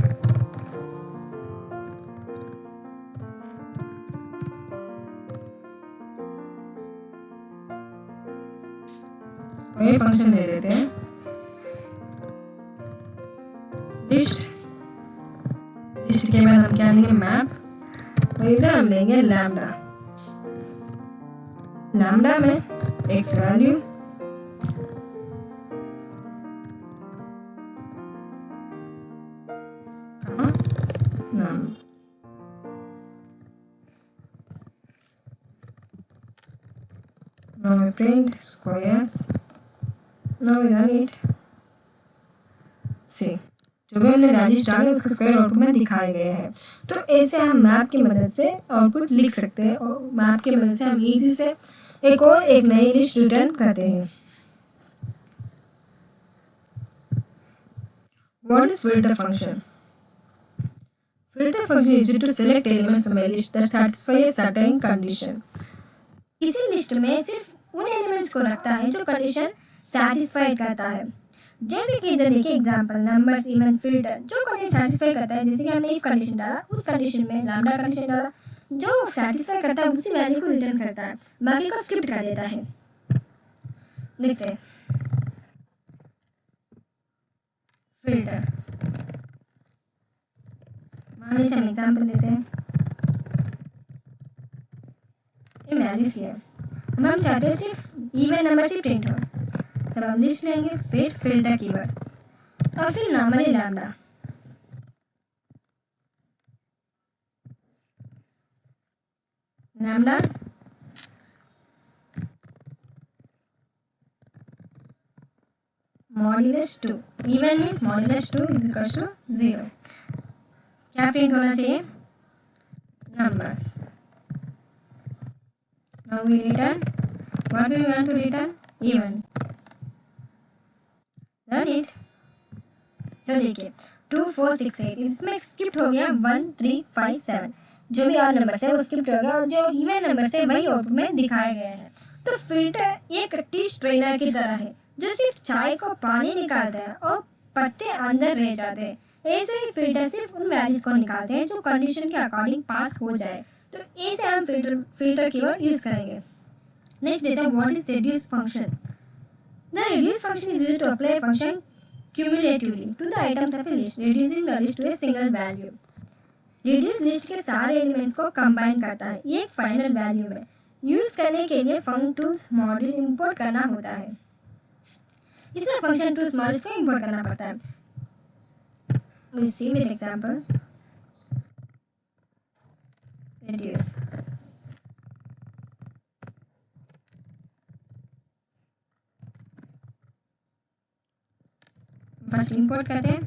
ये फंक्शन ले लेते हैं लिस्ट के बाद हम क्या लेंगे मैप, और इधर हम लेंगे लैम्डा में x value numbers. Now we print squares. Now we run it. See, जो भी हमने वैल्यूज डाले उसके स्क्वायर आउटपुट में दिखाए गए हैं। तो ऐसे हम मैप की मदद से आउटपुट लिख सकते हैं, और मैप की मदद से हम इजी से एक नई लिस्ट रिटर्न करते हैं। What is filter function? Filter function is used to select elements from a list that satisfy a certain condition. इसी लिस्ट में सिर्फ उन एलिमेंट्स को रखता है जो कंडीशन सेटिस्फाई करता है। जैसे कि इधर देखिए एग्जांपल नंबर्स इवन फिल्टर जो कंडीशन सेटिस्फाई करता है, जैसे कि हमने इफ कंडीशन डाला, उस कंडीशन में लैम्डा कंडीशन डाला, जो सेटिस्फाई करता है उसी वैल्यू को रिटर्न करता है, बाकी को स्किप कर देता है। देखते हैं फिल्टर, मान लीजिए हम एग्जाम्पल लेते हैं, ये वैल्यूज लिया, अब हम चाहते हैं सिर्फ इवन नंबर से प्रिंट हो, तब हम लिस्ट लेंगे, फिर फिल्टर कीवर्ड और फिर normally lambda. Lambda modulus 2, even means modulus 2 is equal to 0। क्या प्रिंट होना चाहिए? Numbers. Now we return, what we want to return? Even. Run it. तो देखिए 2 4 6 8 इसमें स्किप्ट हो गया 1 3 5 7, जो भी और नंबर है वो स्किप्ट हो गया, और जो इवन नंबर है वही आउटपुट में दिखाए गए हैं। तो फिल्टर एक टी स्ट्रेनर की तरह है जो सिर्फ चाय को पानी निकालता है और पत्ते अंदर रह जाते हैं। ऐसे ही फिल्टर सिर्फ उन वैल्यूज को निकालते हैं जो कंडीशन के अकॉर्डिंग पास हो जाए। तो ऐसे हम फिल्टर कीवर्ड यूज करेंगे। नेक्स्ट देते हैं what is reduce function. The reduce function is used to apply function cumulatively to the items of a list, reducing the list to a single value. Reduce list के सारे elements को combine करता है ये एक final value में। Use करने के लिए फंक्शन टूल्स मॉड्यूल इंपोर्ट करना होता है। इसमें फंक्शन टूल्स मॉड्यूल्स को इंपोर्ट करना पड़ता है। We see with example. Reduce. First import करते हैं।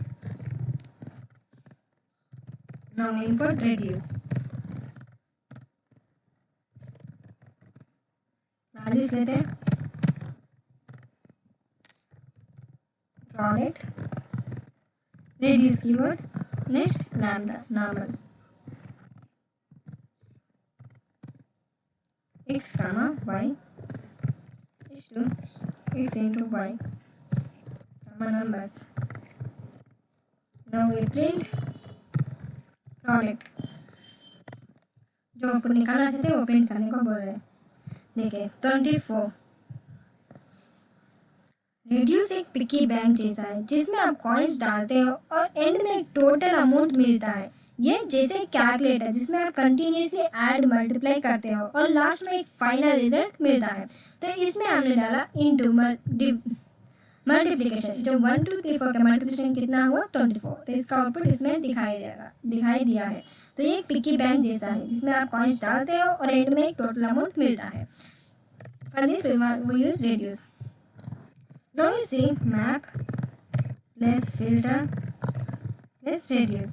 Now import reduce. वैल्यूज लेते हैं, product reduce keyword, next lambda normal x comma y is to x into y comma numbers. Now we print product, जो आपको निकालना चाहते हैं वो प्रिंट करने को बोल रहे हैं। देखिए 24। रिड्यूस एक पिकी बैंक जैसा है जिसमें आप कॉइन्स डालते हो और एंड में एक टोटल अमाउंट मिलता है। ये जैसे कैलकुलेटर जिसमें आप कंटिन्यूसली ऐड मल्टीप्लाई करते हो और लास्ट में एक फाइनल रिजल्ट मिलता है। तो इसमें हमने डाला इनटू मल्टीप्लिकेशन, जो 1 2 3 4 का मल्टीप्लिकेशन कितना हुआ 24। तो इसका आउटपुट इसमें दिखाई दिया है। तो ये एक पिकी बैंक जैसा है जिसमें आप कॉइन्स डालते हो और एंड में एक टोटल अमाउंट मिलता है। For this we use reduce. Now we see map plus filter plus reduce,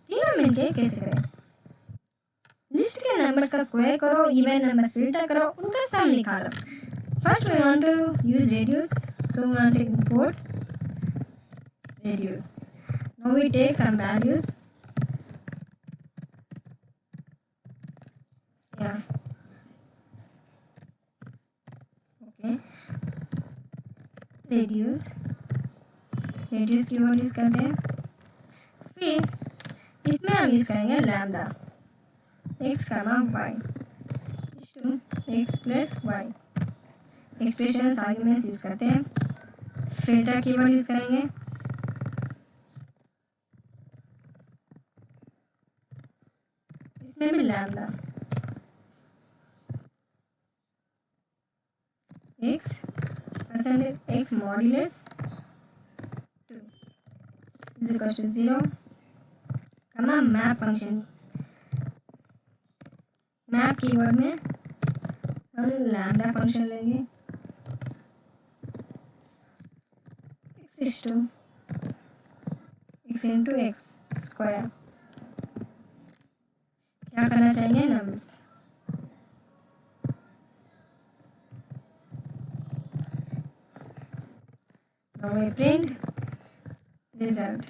तीनों मिलके कैसे करें? लिस्ट के नंबर्स का स्क्वायर करो, इवन नंबर्स फिल्टर करो, उनका सम निकालो। First we want to use reduce, so we want to import reduce. Now we take some values. Yeah. Okay. reduce keyword use करते हैं। फिर इसमें हम यूज करेंगे lambda x comma y to x plus y expressions arguments use करते हैं, filter keyword use करेंगे, इसमें भी lambda x percentage x modulus 2 is equals to 0, कमा मैप फंक्शन, मैप कीवर्ड में हम लैम्डा फंक्शन लेंगे, x is to x into x square, क्या करना चाहिए nums, now we print result,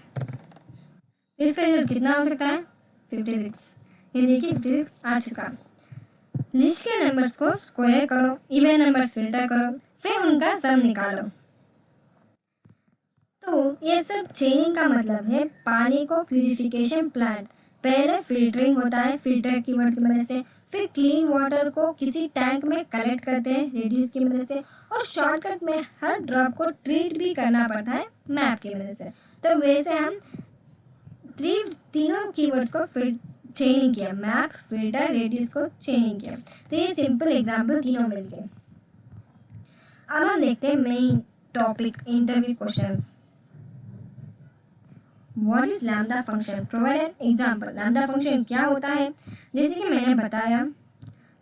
इसका रिजल्ट कितना हो सकता है 56, ये देखिए 56 आ चुका। लिस्ट के नंबर्स को स्क्वायर करो, इवन नंबर्स फिल्टर करो, फिर उनका सम निकालो। तो ये सब चेनिंग का मतलब है पानी को प्यूरिफिकेशन प्लांट, पहले फिल्टरिंग होता है फिल्टर कीवर्ड की मदद से, फिर क्लीन वाटर को किसी टैंक में कलेक्ट करते हैं रेड्यूस की मदद से, और शॉर्टकट में हर ड्रॉप को ट्रीट भी करना पड़ता है मैप की मदद से। तो वैसे हम तीनों कीवर्ड्स को चेनिंग किया, मैप फिल्टर रेडियस को चेनिंग किया। तो ये सिंपल एग्जांपल तीनों मिलके। अब हम देखते हैं main topic interview questions. What is lambda function, provide an example. Lambda function क्या होता है, जैसे कि मैंने बताया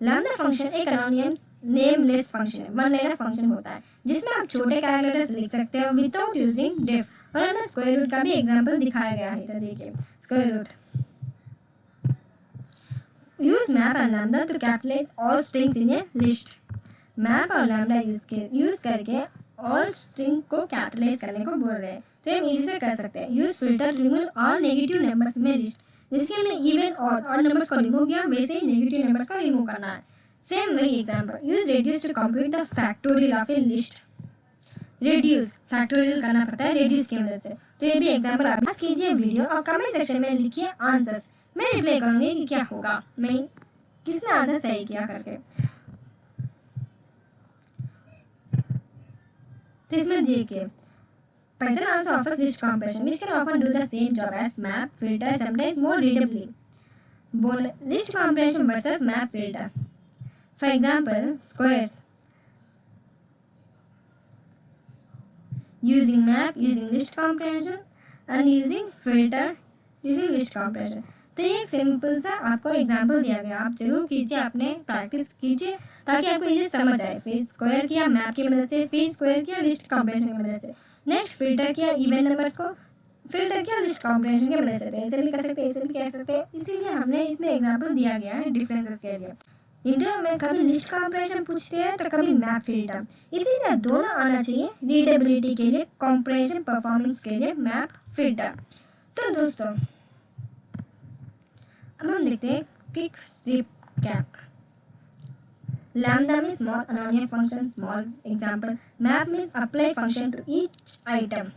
लैम्डा फंक्शन एक एनोनिमस नेमलेस फंक्शन है, वन लाइनर फंक्शन होता है जिसमें आप छोटे कैरेक्टर्स लिख सकते हो विदाउट यूजिंग डिफ, और हमने स्क्वायर रूट का भी एग्जांपल दिखाया गया है। तो देखिए square root, use map and lambda to capitalize all strings in a list. Map और लैम्डा यूज करके ऑल स्ट्रिंग को कैपिटलाइज करने को बोल रहे हैं, तो हम इजी से कर सकते हैं। Use filter to remove all negative numbers में लिस्ट, जिसके हमने इवन और नंबर्स को रिमूव किया, वैसे ही नेगेटिव नंबर्स को रिमूव करना है। सेम वही example, use reduce to compute the factorial of a list. Reduce factorial करना पड़ता है रेड्यूस की मदद से। तो ये भी एग्जांपल आप कीजिए वीडियो और कमेंट सेक्शन में लिखिए आंसर्स, मैं रिप्लाई करूंगी कि क्या होगा, मैं किसने आंसर सही किया करके। तो इसमें देखिए Python also offers list compression, which can often do the same job as map, filter, sometimes more readably. List compression versus map filter. For example, squares. Using map, using list compression, and using filter, using list compression. तो ये एक simple सा आपको example दिया गया, आप जरूर कीजिए, आपने प्रैक्टिस कीजिए ताकि आपको ये समझ आए। फिर स्क्वायर किया मैप की मदद से, फिर स्क्वायर किया लिस्ट कॉम्प्रेशन की मदद से, नेक्स्ट फिल्टर किया इवन नंबर्स को, फिल्टर किया लिस्ट कॉम्प्रेशन की मदद से। तो ऐसे भी कर सकते हैं, ऐसे भी कह सकते हैं, इसीलिए हमने इसमें एग्जाम्पल दिया गया है डिफरेंसेस के लिए। इंटरव्यू में कभी लिस्ट कॉम्प्रेशन पूछते हैं तो कभी मैप फिल्टर, इसीलिए दोनों आना चाहिए रीडेबिलिटी के लिए, कॉम्प्रेशन परफॉर्मेंस के लिए मैप फिल्टर। तो दोस्तों अब हम देखते हैं quick recap. Lambda means small annoying function, small example. Map means apply function to each item.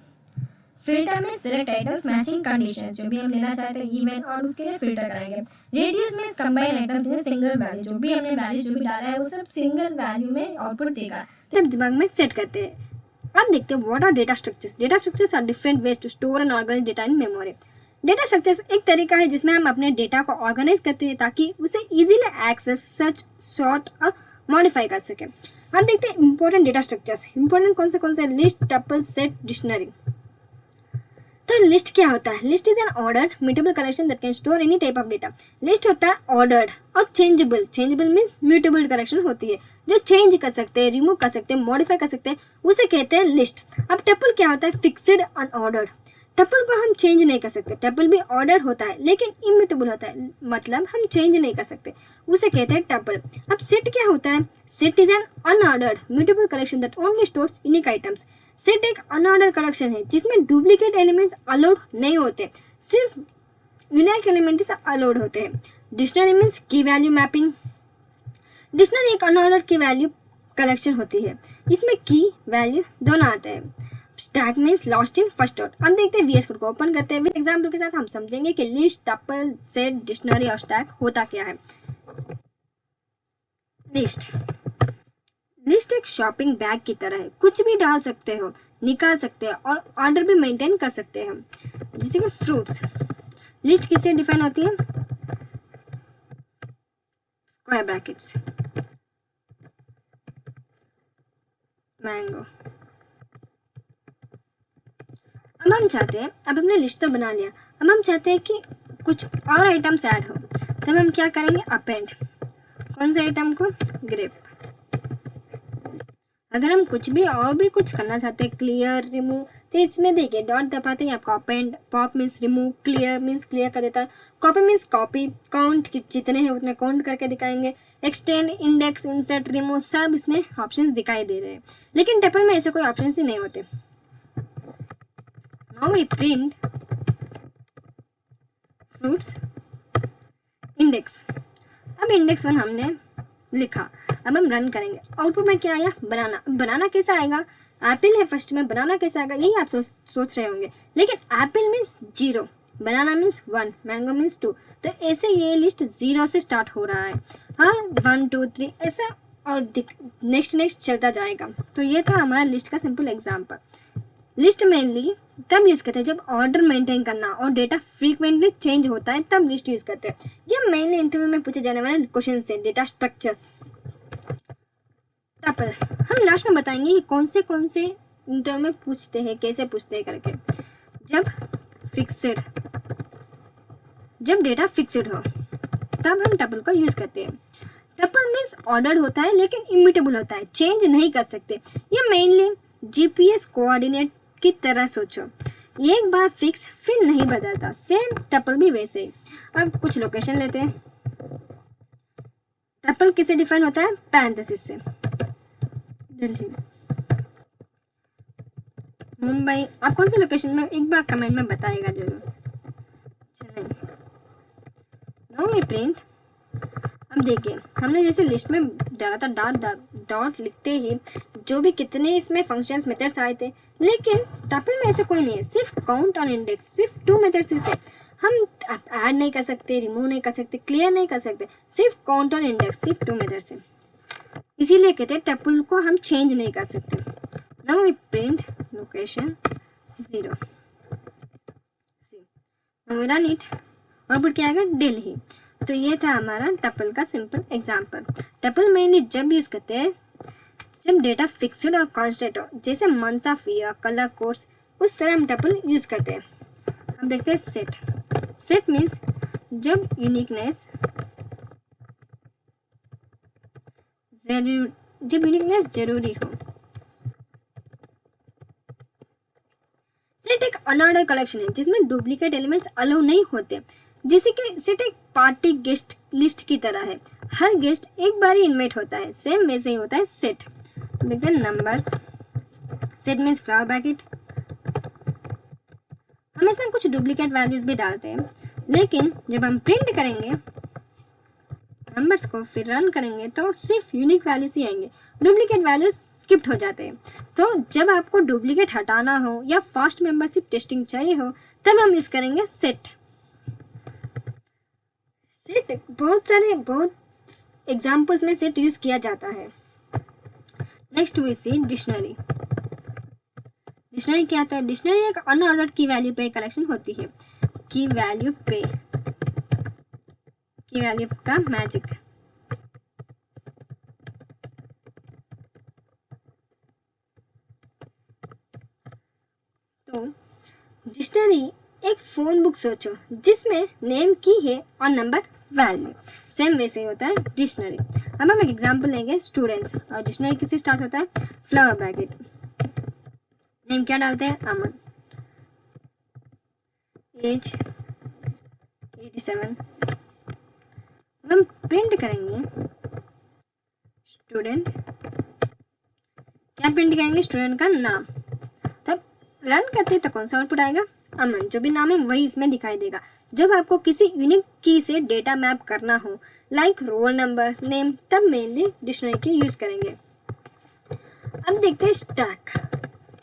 Filter means select items matching conditions, जो भी हम लेना चाहते हैं इवन, और उसके लिए फिल्टर कराएंगे। Reduce means combine items in a single value, जो भी हमने वैल्यू जो भी डाला है वो सब सिंगल वैल्यू में आउटपुट देगा। तो हम दिमाग में सेट करते हैं। अब देखते हैं what are data structures. Data structures are different ways to store and organize data in memory. Data structures एक तरीका है जिसमें हम अपने डेटा को ऑर्गेनाइज करते हैं ताकि उसे इजीली एक्सेस, सर्च, सॉर्ट और मॉडिफाई कर सके। अब देखते हैं इंपॉर्टेंट डेटा स्ट्रक्चर्स। इंपॉर्टेंट कौन से लिस्ट, टपल, सेट, डिक्शनरी। तो लिस्ट क्या होता है? List is an ordered mutable collection that can store any type of data. List होता है ऑर्डर्ड और changeable. Changeable means mutable collection होती है जो चेंज कर सकते हैं, रिमूव कर सकते हैं, मॉडिफाई कर सकते हैं, उसे कहते हैं लिस्ट। अब टपल क्या होता है? Fixed unordered. टपल को हम चेंज नहीं कर सकते। टपल भी ऑर्डर होता है लेकिन इम्यूटेबल होता है, मतलब हम चेंज नहीं कर सकते, उसे कहते हैं टपल। अब सेट क्या होता है? Set is an unordered mutable collection that only stores unique items. Set एक अनऑर्डर्ड कलेक्शन है जिसमें डुप्लीकेट एलिमेंट्स अलाउड नहीं होते, सिर्फ यूनिक एलिमेंट्स अलाउड होते हैं। डिक्शनरी मीन्स की वैल्यू मैपिंग। डिक्शनरी एक अनऑर्डर्ड की वैल्यू कलेक्शन होती है, इसमें की वैल्यू दोनों आते हैं। Stack means lost in first out. अब देखते हैं वीएस कोड को ओपन करते हैं, विद एग्जांपल के साथ हम समझेंगे कि लिस्ट, टपल, सेट, डिक्शनरी और स्टैक होता क्या है। लिस्ट लिस्ट एक शॉपिंग बैग की तरह है, कुछ भी डाल सकते हो, निकाल सकते हो और ऑर्डर भी मेंटेन कर सकते हैं। जैसे कि फ्रूट्स, लिस्ट किससे डिफाइन होती है? Square brackets, mango. अब हम चाहते हैं, अब हमने लिस्ट तो बना लिया, अब हम चाहते हैं कि कुछ और आइटम्स ऐड हो, तब हम क्या करेंगे? अपेंड। कौन से आइटम को? ग्रेप। अगर हम कुछ भी और भी कुछ करना चाहते हैं, क्लियर, रिमूव, तो इसमें देखिए डॉट दबाते ही आपको append, pop means remove, clear means clear कर देता है, कॉपी मीन्स कॉपी, काउंट जितने हैं उतने काउंट करके दिखाएंगे, एक्सटेंड, इंडेक्स, इंसर्ट, रिमूव, सब इसमें ऑप्शंस दिखाई दे रहे हैं। लेकिन टपल में ऐसे कोई ऑप्शंस ही नहीं होते। Now we print fruits index. अब इंडेक्स 1 हमने लिखा, अब हम रन करेंगे, आउटपुट में क्या आया? बनाना। बनाना कैसा आएगा? एप्पल है फर्स्ट में, बनाना कैसा आएगा? यही आप सोच रहे होंगे, लेकिन एप्पल मीन्स 0, बनाना मीन्स 1, मैंगो मीन्स 2, तो ऐसे ये लिस्ट 0 से स्टार्ट हो रहा है। हाँ, 1 2 3 ऐसा और नेक्स्ट चलता जाएगा। तो ये था हमारा लिस्ट का सिंपल एग्जाम्पल। लिस्ट मेनली तब यूज करते हैं जब ऑर्डर मेंटेन करना और डेटा फ्रीक्वेंटली चेंज होता है, तब लिस्ट यूज करते हैं। ये मेनली इंटरव्यू में पूछे जाने वाले क्वेश्चन से डेटा स्ट्रक्चर्स। टपल हम लास्ट में बताएंगे कि कौन से इंटरव्यू में पूछते हैं, कैसे पूछते हैं करके। जब डेटा फिक्स्ड हो तब हम टपल को यूज करते हैं। टपल मीन्स ऑर्डर्ड होता है लेकिन इम्यूटेबल होता है, चेंज नहीं कर सकते। ये मेनली जीपीएस कोऑर्डिनेट की तरह सोचो, एक बार फिक्स फिर नहीं बदलता, सेम टपल भी वैसे ही। अब कुछ लोकेशन लेते हैं। टपल किसे डिफाइन होता है? पैरेंथेसिस से। दिल्ली, मुंबई, आप कौन सी लोकेशन में एक बार कमेंट में बताएगा जरूर। चलिए, नाउ वी प्रिंट। अब देखिए हमने जैसे लिस्ट में डाला था डॉट लिखते ही जो भी कितने इसमें फंक्शंस मेथड्स आए थे, लेकिन टपल में ऐसे कोई नहीं है, सिर्फ काउंट और इंडेक्स, सिर्फ 2 मेथड्स से हम ऐड नहीं कर सकते, रिमूव नहीं कर सकते, क्लियर नहीं कर सकते, सिर्फ काउंट और इंडेक्स, सिर्फ 2 मेथड से। इसीलिए कहते हैं टपल को हम चेंज नहीं कर सकते। Now we print location 0, now we run it, output क्या आएगा? दिल्ली। तो ये था हमारा टपल का सिंपल एग्जांपल। टपल मेनली जब यूज करते हैं जब डेटा फिक्स्ड और कांस्टेंट हो, जैसे months of year, colour codes, उस तरह हम टपल यूज करते हैं। अब देखते हैं सेट। सेट मीन्स जब यूनिकनेस जरूरी हो। सेट एक अनऑर्डर कलेक्शन है जिसमें डुप्लीकेट एलिमेंट्स अलाउ नहीं होते। जैसे कि सेट एक पार्टी गेस्ट लिस्ट की तरह है, हर गेस्ट एक बार ही इन्वाइट होता है, सेम वैसे ही होता है सेट। देखते हैं numbers. Set means flower bracket. हम इसमें कुछ डुप्लीकेट वैल्यूज भी डालते हैं, लेकिन जब हम प्रिंट करेंगे नंबर्स को फिर रन करेंगे तो सिर्फ यूनिक वैल्यूज ही आएंगे, डुप्लीकेट वैल्यूज स्किप्ट हो जाते हैं। तो जब आपको डुप्लीकेट हटाना हो या फास्ट मेंबरशिप टेस्टिंग चाहिए हो तब हम यूज करेंगे सेट। सेट बहुत एग्जाम्पल्स में सेट यूज किया जाता है। Next we see dictionary. Dictionary क्या होता है? डिक्शनरी एक अनऑर्डर्ड की वैल्यू पे कलेक्शन होती है। की वैल्यू का मैजिक। तो डिक्शनरी एक फोन बुक सोचो जिसमें नेम की है और नंबर वैल्यू, सेम वैसे ही होता है डिक्शनरी। अब हम एक एग्जांपल लेंगे स्टूडेंट्स, और डिक्शनरी किससे स्टार्ट होता है? Flower bracket. नेम क्या डालते हैं? अमन। एज 87। हम प्रिंट करेंगे स्टूडेंट, क्या प्रिंट करेंगे? स्टूडेंट का नाम। तब रन करते हैं तो कौन सा आउटपुट आएगा? अमन। जो भी नाम है वही इसमें दिखाई देगा। जब आपको किसी यूनिक की से डेटा मैप करना हो, लाइक रोल नंबर, नेम, तब मेनली डिक्शनरी की यूज करेंगे। अब देखते हैं स्टैक।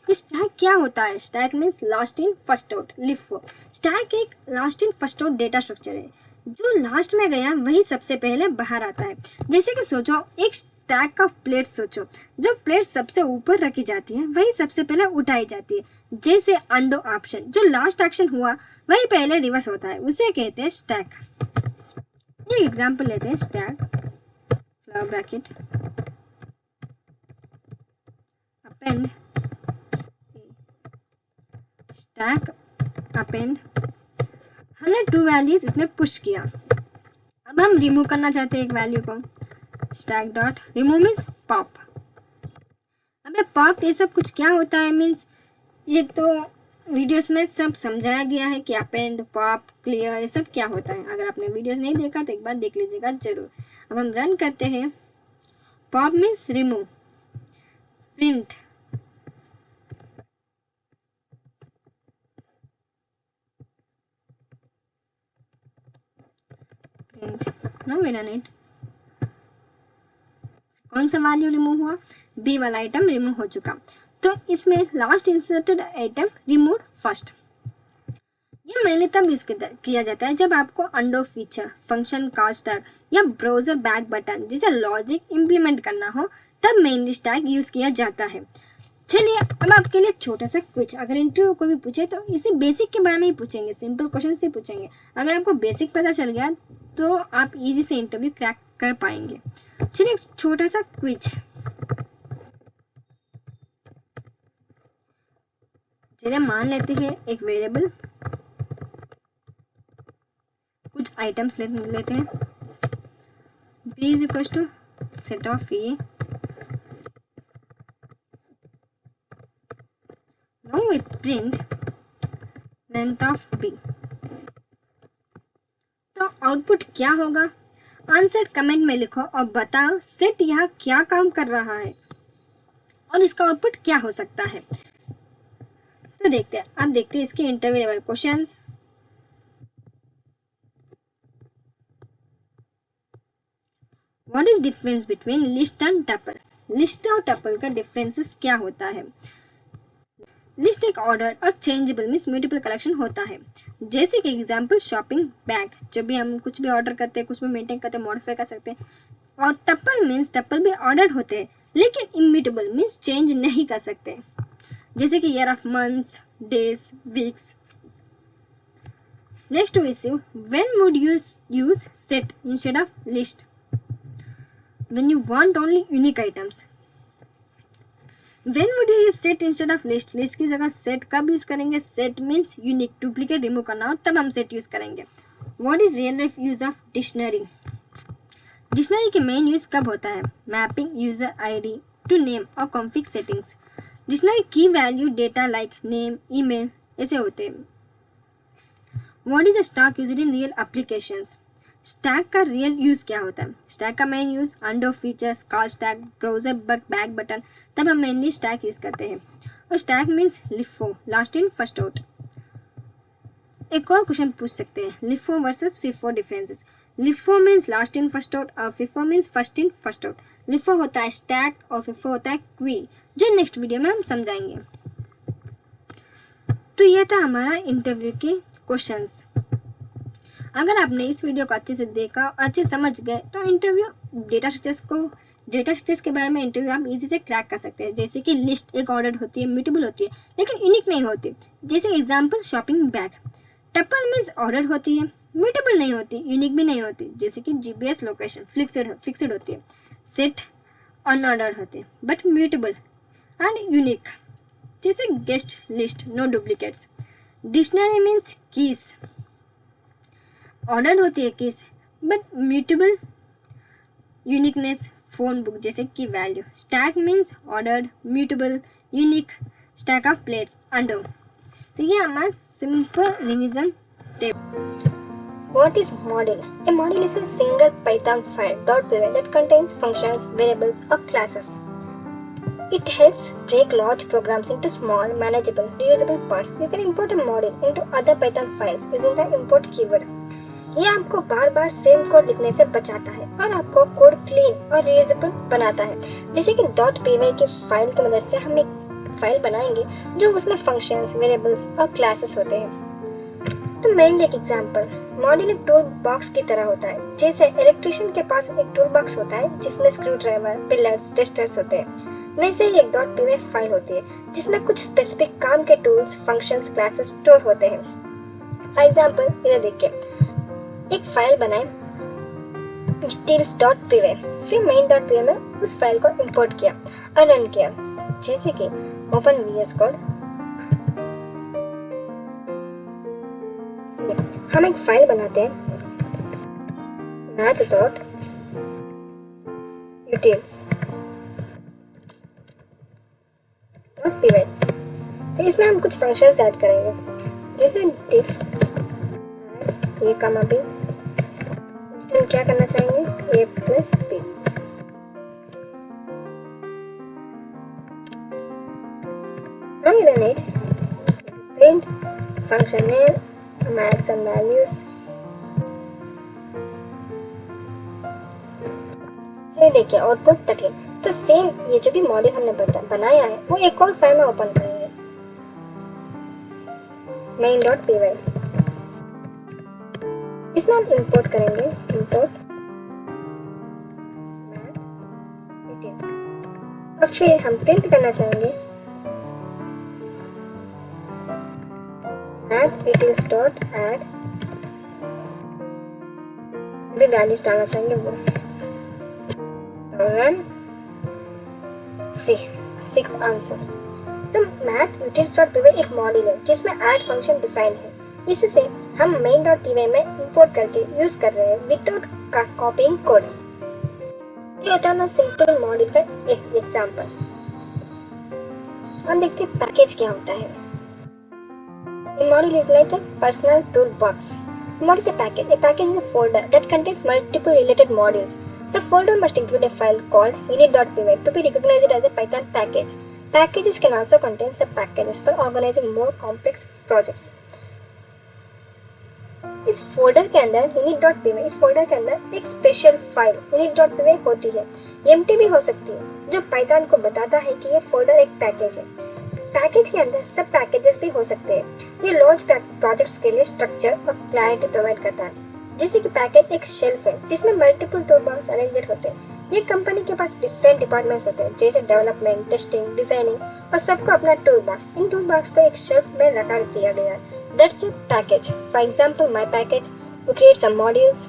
स्टैक क्या होता है? Stack means last in first out, LIFO. Stack एक last in first out data structure है, जो लास्ट में गया वही सबसे पहले बाहर आता है। जैसे कि सोचो एक स्टैक ऑफ प्लेट सोचो। जब प्लेट सबसे ऊपर रखी जाती है वही सबसे पहले उठाई जाती है। जैसे अंडो ऑप्शन, जो लास्ट एक्शन हुआ वही पहले रिवर्स होता है, उसे कहते हैं स्टैक। एक एग्जांपल लेते हैं, stack flower bracket append, stack append, हमने 2 वैल्यूज इसमें पुश किया। अब हम रिमूव करना चाहते हैं एक वैल्यू को, stack dot remove means pop. अब ये पॉप ये सब कुछ क्या होता है मीन्स, ये तो वीडियोस में सब समझाया गया है कि अपेंड, पॉप, क्लियर ये सब क्या होता है। अगर आपने वीडियोस नहीं देखा तो एक बार देख लीजिएगा जरूर। अब हम रन करते हैं। पॉप मीन्स रिमूव, प्रिंट, नो मेरा नेट, कौन सा वैल्यू रिमूव हुआ, बी वाला आइटम रिमूव हो चुका। तो इसमें last inserted item remove first. ये मेनली तब यूज किया जाता है जब आपको undo feature, function call stack या ब्राउजर बैक बटन जैसे लॉजिक इंप्लीमेंट करना हो, तब मेनली स्टैक यूज किया जाता है। चलिए अब आपके लिए छोटा सा क्विज, अगर इंटरव्यू को भी पूछे तो इसी बेसिक के बारे में ही पूछेंगे, सिंपल क्वेश्चन से पूछेंगे। अगर आपको बेसिक पता चल गया तो आप इजी से इंटरव्यू क्रैक कर पाएंगे। चलिए एक छोटा सा क्विज, चलिए मान लेते हैं एक वेरिएबल, कुछ आइटम्स लेते हैं, b is equal to set of A. Now we print length of b। तो आउटपुट क्या होगा, आंसर कमेंट में लिखो और बताओ सेट यहाँ क्या काम कर रहा है और इसका आउटपुट क्या हो सकता है। तो देखते हैं, अब देखते हैं इसके interview level questions. What is difference between list and tuple. List और टपल का डिफरेंसेस क्या होता है। लिस्ट एक ऑर्डर और चेंजेबल मीन्स म्यूटेबल कलेक्शन होता है। जैसे कि एग्जांपल शॉपिंग बैग, जब भी हम कुछ भी ऑर्डर करते हैं, कुछ भी मेंटेन करते हैं, मॉडिफाई कर सकते हैं। और टपल मीन्स टपल भी ऑर्डर होते हैं लेकिन इम्यूटेबल मीन्स चेंज नहीं कर सकते, जैसे कि year of months, days, weeks. Next we see when would you use set instead of list, when you want only unique items. When would you use set instead of list? List की जगह set कब use करेंगे, set means unique, duplicate remove करना हो तब हम set use करेंगे। What is real life use of dictionary. Dictionary के मेन यूज कब होता है, mapping user ID to name और कॉन्फिग सेटिंग्स। डिक्शनरी की value data like name, email ऐसे होते हैं। What is the stack used in real applications. Stack का रियल यूज क्या होता है, स्टैक का main use undo features, call stack, browser back button, तब हम मेनली स्टैक यूज करते हैं। और stack means LIFO, last in first out. एक और क्वेश्चन पूछ सकते हैं, LIFO versus FIFO differences. LIFO means last in first out और FIFO means first in first out. LIFO होता है स्टैक और फिफो होता है क्वी, जो नेक्स्ट वीडियो में हम समझाएंगे। तो यह था हमारा इंटरव्यू के क्वेश्चंस। अगर आपने इस वीडियो को अच्छे से देखा और अच्छे समझ गए तो इंटरव्यू डेटा स्ट्रक्चर्स के बारे में इंटरव्यू आप इजी से क्रैक कर सकते हैं। जैसे कि लिस्ट एक ऑर्डर होती है, म्यूटेबल होती है लेकिन यूनिक नहीं होती। जैसे example shopping bag. Tuple means order होती है, म्यूटेबल नहीं होती, यूनिक भी नहीं होती। जैसे कि जीपीएस लोकेशन फिक्स्ड होती है। सेट अनऑर्डर होती है बट म्यूटेबल एंड यूनिक, जैसे guest list, no duplicates. Dictionary means keys, order होती है keys but mutable, uniqueness, phone book जैसे की value. Stack means ordered, mutable, unique, stack of plates, undo. तो ये हमारा simple revision tape. What is model? A model is a single Python file .py that contains functions, variables, or classes. It helps break large programs into small, manageable, reusable parts. You can import a model into other Python files using the import keyword. ये आपको बार बार same code लिखने से बचाता है और आपको code clean और reusable बनाता है। जैसे कि .py की फाइल की मदद से हम एक फाइल बनाएंगे जो उसमें फंक्शंस, वेरिएबल्स और क्लासेस होते हैं। तो मेनली एक एग्जांपल, मॉड्यूल एक टूल बॉक्स की तरह होता है। जैसे इलेक्ट्रिशियन के पास एक टूल बॉक्स होता है जिसमें स्क्रू ड्राइवर, पिलर्स, टेस्टर्स होते हैं। वैसे ही एक .py फाइल होती है जिसमें कुछ स्पेसिफिक काम के टूल्स, फंक्शंस, क्लासेस स्टोर होते हैं। फॉर एग्जांपल इधर देखिए, एक फाइल बनाए details.py, फिर main.py में उस फाइल को इंपोर्ट किया और रन किया। जैसे कि ओपन VS कोड, हम एक फाइल बनाते हैं math.utils.py। तो इसमें हम कुछ फंक्शंस ऐड करेंगे, जैसे diff, ये काम अभी हम क्या करना चाहेंगे, a plus b। Now you run it, print function name, add some values। ये देखिए आउटपुट 13। तो सेम ये जो भी मॉड्यूल हमने बनाया है वो एक और फाइल में ओपन करेंगे, main.py। इसमें हम इंपोर्ट करेंगे, इंपोर्ट math details, और फिर हम प्रिंट करना चाहेंगे math details डॉट ऐड, अभी वैल्यूज डालना चाहेंगे वो। तो रन, सी 6 आंसर। तो math details डॉट py एक मॉड्यूल है जिसमें ऐड फंक्शन डिफाइंड है। इससे हम main.py में इंपोर्ट करके यूज कर रहे हैं विदाउट कॉपिंग कोड। ये होता है ना सिंपल मॉड्यूल का एक एग्जांपल। हम देखते हैं पैकेज क्या होता है। A module is like a personal toolbox. What is a package? A package is a folder that contains multiple related modules. The folder must include a file called init.py to be recognized as a Python package. Packages can also contain sub-packages for organizing more complex projects. इस folder के अंदर init.py, इस folder के अंदर एक special file init.py होती है, empty भी हो सकती है, जो पाइथन को बताता है कि ये फोल्डर एक पैकेज है। पैकेज के अंदर सब पैकेजेस भी हो सकते हैं। ये लॉन्च प्रोजेक्ट्स के लिए स्ट्रक्चर और क्लैरिटी प्रोवाइड करता है। जैसे कि पैकेज एक शेल्फ है जिसमें मल्टीपल टूलबॉक्स अरेंज्ड होते हैं। ये कंपनी के पास डिफरेंट डिपार्टमेंट्स होते हैं, जैसे डेवलपमेंट, टेस्टिंग, डिजाइनिंग, और सबको अपना टूलबॉक्स, इन टूलबॉक्स को एक शेल्फ में रखा दिया गया है। That's a package. For example my package, we create some modules.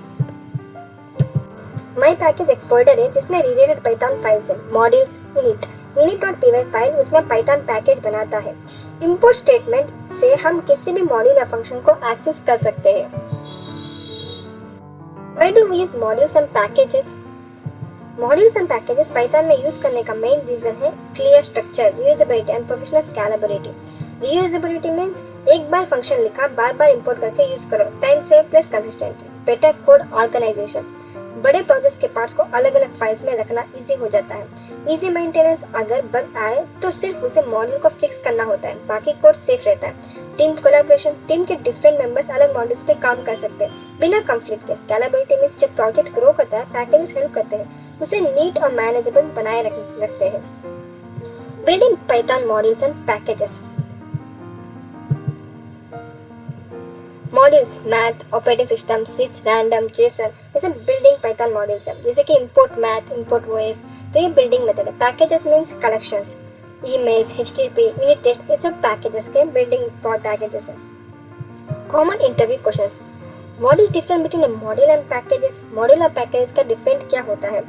My package एक फोल्डर है जिसमें रिलेटेड पाइथन फाइल्स है, मॉड्यूल्स, इनिट। init.py फाइल उसमें पाइथन पैकेज बनाता है। इंपोर्ट स्टेटमेंट से हम किसी भी मॉड्यूल या फंक्शन को एक्सेस कर सकते हैं। Why do we use modules and packages? Modules and packages Python में यूज करने का मेन रीजन है clear structure, reusability and professional scalability. Reusability means एक बार फंक्शन लिखा बार बार इंपोर्ट करके यूज करो, time save plus consistency, better code organization. बड़े प्रोजेक्ट्स के पार्ट्स को अलग अलग फाइल्स में रखना इजी हो जाता है। इजी मेंटेनेंस, अगर बग आए तो सिर्फ उसे मॉड्यूल को फिक्स करना होता है, बाकी कोड सेफ रहता है। टीम कोलैबोरेशन, टीम के डिफरेंट मेंबर्स अलग मॉड्यूल्स पे काम कर सकते हैं बिना कंफ्लिक्ट के। स्केलेबिलिटी मींस जब प्रोजेक्ट ग्रो करता है, पैकेजेस हेल्प करते हैं उसे नीट और मैनेजेबल बनाए रखते हैं। Building Python modules and packages. Modules math, operating system, sys, random, JSON, ये सब बिल्डिंग पाइथन मॉड्यूल्स हैं। जैसे कि इंपोर्ट मैथ, इंपोर्ट ओएस, तो ये बिल्डिंग मेथड है। Packages means collections, emails, HTTP, unit test, ये सब पैकेजेस के बिल्डिंग पैकेजेस हैं। Common interview questions. What is different between a module and packages? Module और पैकेजेस का डिफरेंट क्या होता है?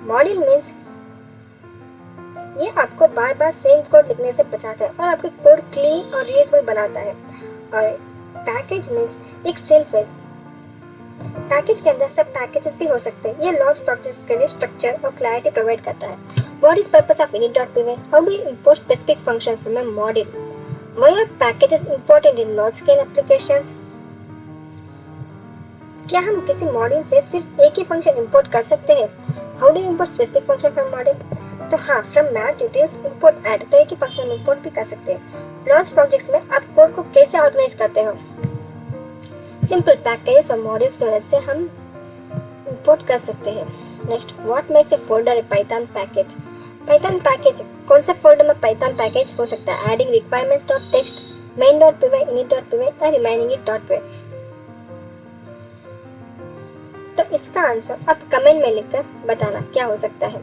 मॉड्यूल मींस ये आपको बार बार सेम कोड लिखने से बचाता है और आपके कोड क्लीन और रीयूजेबल बनाता है। और पैकेज मींस एक सेल्फ है। पैकेज के अंदर सब पैकेजेस भी हो सकते हैं। ये लॉन्च प्रोजेक्ट्स के लिए स्ट्रक्चर और क्लैरिटी प्रोवाइड करता है। What is purpose of init.py? How do you import specific functions from a module? Why are packages important in large scale applications? क्या हम किसी मॉड्यूल से सिर्फ एक ही फंक्शन इंपोर्ट कर सकते हैं? How do you import specific function from module? तो हाँ, from math details import add, तो एक ही फंक्शन इंपोर्ट भी कर सकते हैं। लॉन्च प्रोजेक्ट्स में आप कोड को कैसे ऑर्गेनाइज करते हो? सिंपल पैकेजेस और मॉड्यूल्स की मदद से हम इंपोर्ट कर सकते हैं। Next, what makes a folder A Python package? Python package कौन सा फोल्डर में पाइथन पैकेज हो सकता है? Adding requirements dot text, main.py, init.py और remaining it.py। इसका आंसर आप कमेंट में लिखकर बताना क्या हो सकता है।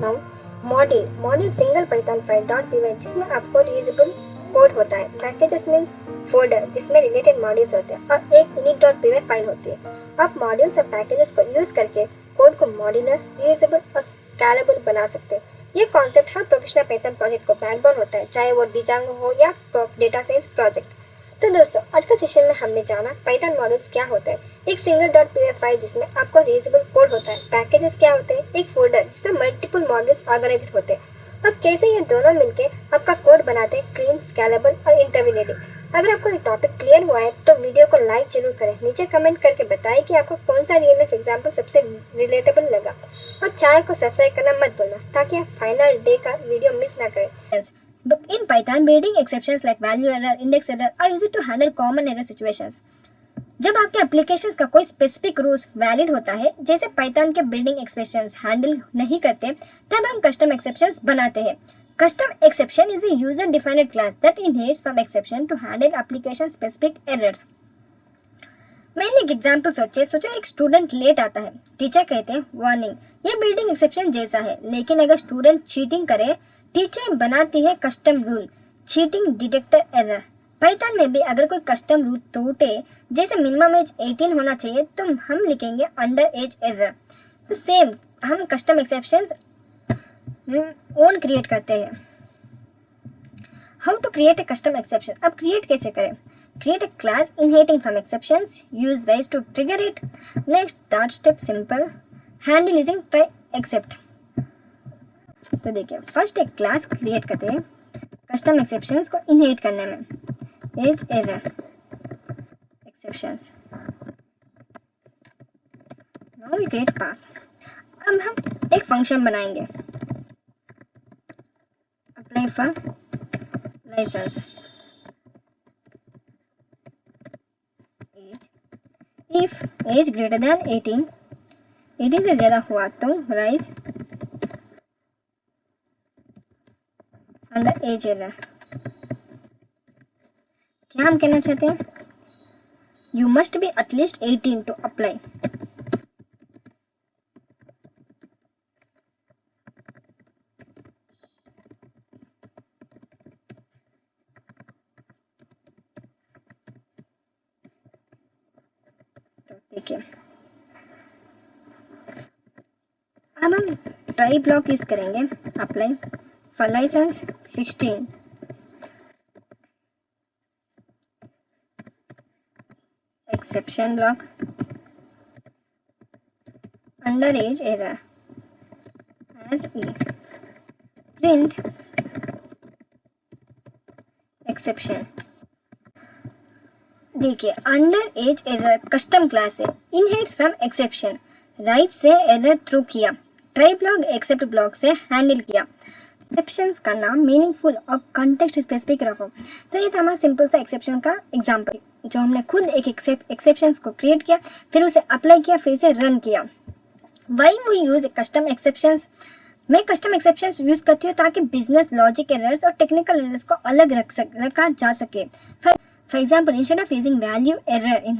Now module single Python file .py जिसमें आपको रीयूजेबल कोड होता है। पैकेजेस मीन्स फोल्डर जिसमें रिलेटेड मॉड्यूल्स होते हैं और एक init.py फाइल होती है। आप मॉड्यूल्स और पैकेजेस को यूज करके कोड को मॉड्यूलर, रीयूजेबल और स्केलेबल बना सकते हैं। ये कॉन्सेप्ट हर प्रोफेशनल पाइथन प्रोजेक्ट को बैकबोन होता है, चाहे वो डिजांगो हो या डेटा साइंस प्रोजेक्ट। तो दोस्तों, आज का सेशन में हमने जाना पाइथन मॉड्यूल्स क्या होता है, एक सिंगल .py फाइल जिसमें आपका रीयूजेबल कोड होता है, पैकेजेस क्या होते हैं, एक फोल्डर जिसमें मल्टीपल मॉड्यूल्स ऑर्गेनाइज्ड होते हैं, और कैसे ये दोनों मिलके आपका कोड बनाते हैं क्लीन, स्केलेबल और इंटरविनेटिव। अगर आपको ये टॉपिक क्लियर हुआ है तो वीडियो को लाइक जरूर करें, नीचे कमेंट करके बताएं कि आपको कौन सा रियल लाइफ एग्जाम्पल सबसे रिलेटेबल लगा, और चैनल को सब्सक्राइब करना मत भूलना ताकि आप फाइनल डे का वीडियो मिस ना करें। In Python, building exceptions like value error, index error are used to handle common error situations. जब आपके एप्लीकेशंस का कोई स्पेसिफिक रूल्स वैलिड होता है, जैसे पाइथन के बिल्डिंग एक्सेप्शंस हैंडल नहीं करते, तब हम कस्टम एक्सेप्शंस बनाते हैं। Custom exception is a user defined class that inherits from exception to handle application specific errors. मैंने एक एग्जाम्पल सोचो एक स्टूडेंट लेट आता है, टीचर कहते हैं वार्निंग, ये बिल्डिंग एक्सेप्शन जैसा है, लेकिन अगर स्टूडेंट चीटिंग करे, टीचर बनाती है custom rule cheating detector error. Python में भी अगर कोई कस्टम रूल टूटे, जैसे मिनिमम एज 18 होना चाहिए, तो हम लिखेंगे अंडर एज एरर। तो सेम हम कस्टम एक्सेप्शंस ओन क्रिएट करते हैं। How to create a custom exception, अब क्रिएट कैसे करें? Create a class inheriting from exceptions, use raise to trigger it. Next third step simple, handle using try except. तो देखिए, first एक class create करते हैं कस्टम एक्सेप्शंस को inherit करने में, as error exceptions. Now we create pass. अब हम एक फंक्शन बनाएंगे, apply for licence age, if age greater than 18 से ज्यादा हुआ तो राइज अंडर एज एरर। क्या हम कहना चाहते हैं? You must be at least 18 to apply. तो देखिए, अब हम ट्राई ब्लॉक यूज करेंगे, apply for licence 16, exception block underage error as e, print exception। देखिए, under age error custom class है, इनहेरिट्स फ्रॉम एक्सेप्शन, राइट से एरर थ्रू किया, try block except block से हैंडल किया। एक्सेप्शंस का नाम meaningful और कंटेक्स्ट स्पेसिफिक रखो। तो ये था हमारा सिंपल सा एक्सेप्शन का एग्जांपल, जो हमने खुद एक एक्सेप्शंस को क्रिएट किया, फिर उसे अप्लाई किया, फिर उसे रन किया। Why we use custom exceptions? मैं कस्टम एक्सेप्शंस यूज करती हूँ ताकि बिजनेस लॉजिक एरर्स और टेक्निकल एरर्स को अलग रखा जा सके। For example, instead of using value error in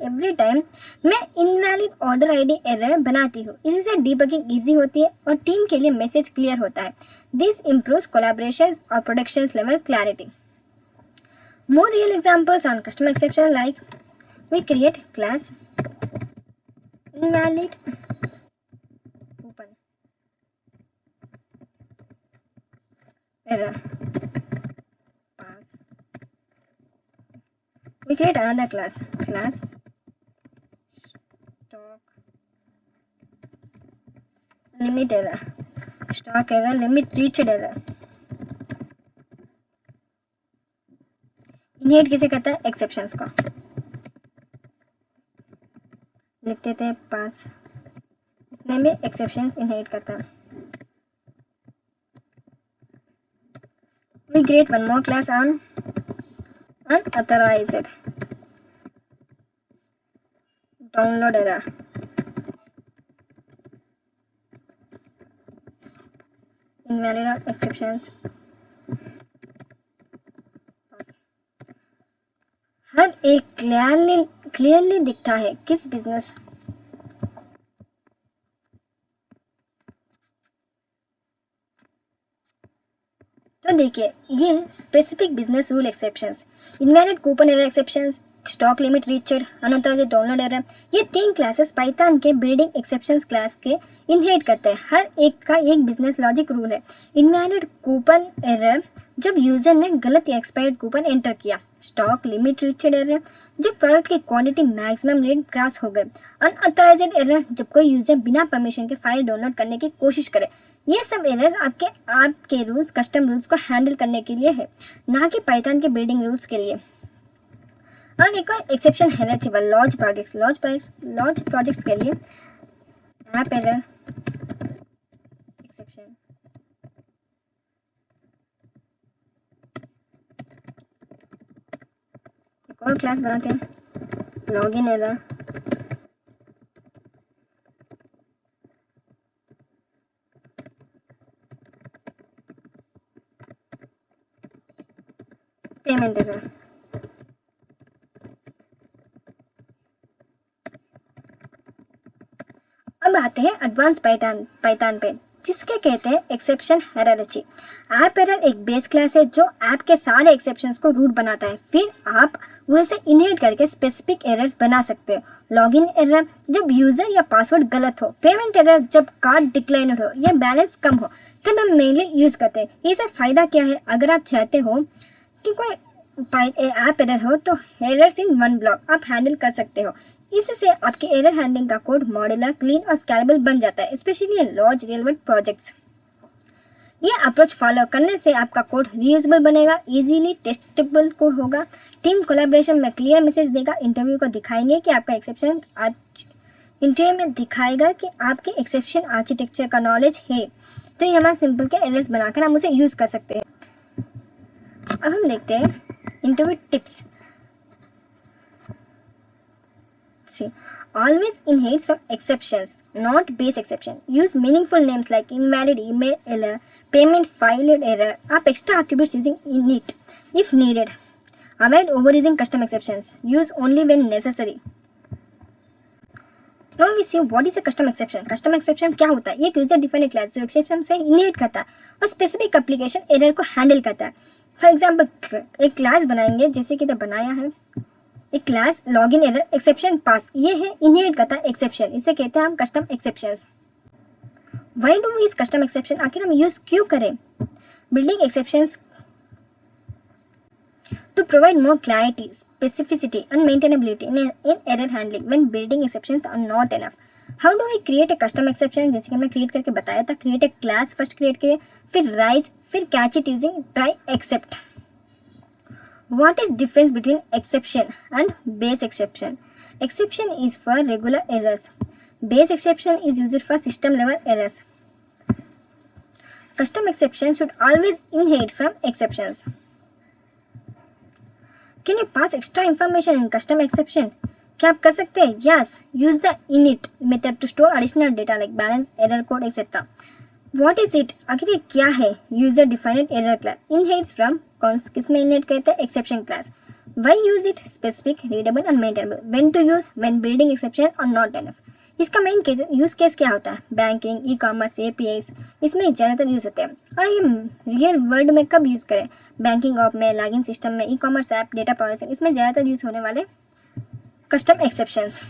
every time, मैं invalid order ID error बनाती हूँ। इससे debugging easy होती है और टीम के लिए मैसेज क्लियर होता है। This improves collaborations और productions level clarity. More real examples on custom exception, like we create class invalid open error pass. We create another class stock limit error, stock error, limit reached error। Inherit किसे कहता है? Exceptions को। लिखते थे पास, इसमें भी exceptions inherit करता है। We create one more class on unauthorized download error। Invalid or exceptions। हर एक क्लियरली दिखता है किस बिजनेस तो देखिए ये specific business rule exceptions, invalid coupon error exceptions, stock limit reached, unauthorized download error, ये 3 क्लासेस पाइथन के बिल्डिंग एक्सेप्शंस क्लास के इनहेरिट करते हैं। हर एक का एक बिजनेस लॉजिक रूल है। इनवैलिड कूपन एरर जब यूजर ने गलत या एक्सपायर्ड कूपन एंटर किया। स्टॉक लिमिट रीचड एरर जब प्रोडक्ट की क्वांटिटी मैक्सिमम लिमिट क्रॉस हो गए। अनऑथराइज्ड एरर जब कोई यूजर बिना परमिशन के फाइल डाउनलोड करने की कोशिश करे। ये सब एरर्स आपके रूल्स कस्टम रूल्स को हैंडल करने के लिए है, ना कि पाइथन के बिल्डिंग रूल्स के लिए। और एक और एक्सेप्शन है चाहिए लॉन्च प्रोजेक्ट्स के लिए ऐप एरर एक्सेप्शन। एक और क्लास बनाते हैं लॉगिन एरर, पेमेंट एरर। अब आते हैं एडवांस पाइथन पे, जिसके कहते हैं एक्सेप्शन हायरार्की। ऐप एरर एक बेस क्लास है जो ऐप के सारे एक्सेप्शंस को रूट बनाता है, फिर आप उसे इनहेरिट करके स्पेसिफिक एरर्स बना सकते हैं। लॉगिन एरर जब यूजर या पासवर्ड गलत हो। पेमेंट एरर जब कार्ड डिक्लाइनड हो या बैलेंस कम हो, तब हम मेनली यूज करते हैं। इससे फायदा क्या है, अगर आप चाहते हो कि कोई ऐप एरर हो तो एरर्स इन वन ब्लॉक आप हैंडल कर सकते हो। इससे आपके एरर हैंडलिंग का कोड मॉड्यूलर, क्लीन और स्केलेबल बन जाता है, specially in large real world projects. ये अप्रोच फॉलो करने से आपका कोड रीयूजेबल बनेगा, इजीली टेस्टेबल कोड होगा, टीम कोलैबोरेशन में क्लियर मैसेज देगा, इंटरव्यू को दिखाएंगे कि आपका एक्सेप्शन इंटरव्यू में दिखाएगा कि आपके एक्सेप्शन आर्किटेक्चर का नॉलेज है। तो ये हमारा सिंपल के एरर्स बनाकर हम उसे यूज कर सकते हैं। अब हम देखते हैं interview tips. See, always inherits from exceptions, not base exception. Use meaningful names like invalid email error, payment filed error. Up extra attributes using init if needed. Avoid overusing custom exceptions. Use only when necessary. Now we see what is a custom exception. Custom exception क्या होता है? ये एक user defined class जो exception से inherit करता है और स्पेसिफिक एप्लीकेशन एरर को हैंडल करता है। फॉर एग्जाम्पल एक क्लास बनाएंगे, जैसे कि बनाया है एक क्लास लॉगिन एरर एक्सेप्शन पास, ये है इनहेरिट करता है एक्सेप्शन, इसे कहते हैं हम custom exceptions. Why do we use custom exception, आखिर हम यूज क्यों करें? Building exceptions to provide more clarity, specificity and maintainability in error handling when building exceptions are not enough. How do we create a custom exception? जैसे कि हमने create करके बताया था, create a class first create किए, फिर rise, फिर catch it using try except. What is difference between exception and base exception? Exception is for regular errors. Base exception is used for system level errors. Custom exception should always inherit from exceptions. Can you pass extra information in custom exception? क्या आप कर सकते हैं? Yes. Use the init method to store additional data like balance, error code, etc. What is it? आखिर ये क्या है? User defined error class inherits from किसमें inherit करते हैं? Exception class. Why use it? Specific, readable and maintainable. When to use? When building exception are not enough. इसका main case use case क्या होता है? बैंकिंग, ई कॉमर्स, एपीआईस, इसमें ज़्यादातर use होते हैं। और ये रियल वर्ल्ड में कब यूज़ करें? बैंकिंग ऐप में, लॉगिन सिस्टम में, e commerce app, data processing, इसमें ज़्यादातर यूज होने वाले कस्टम एक्सेप्शंस।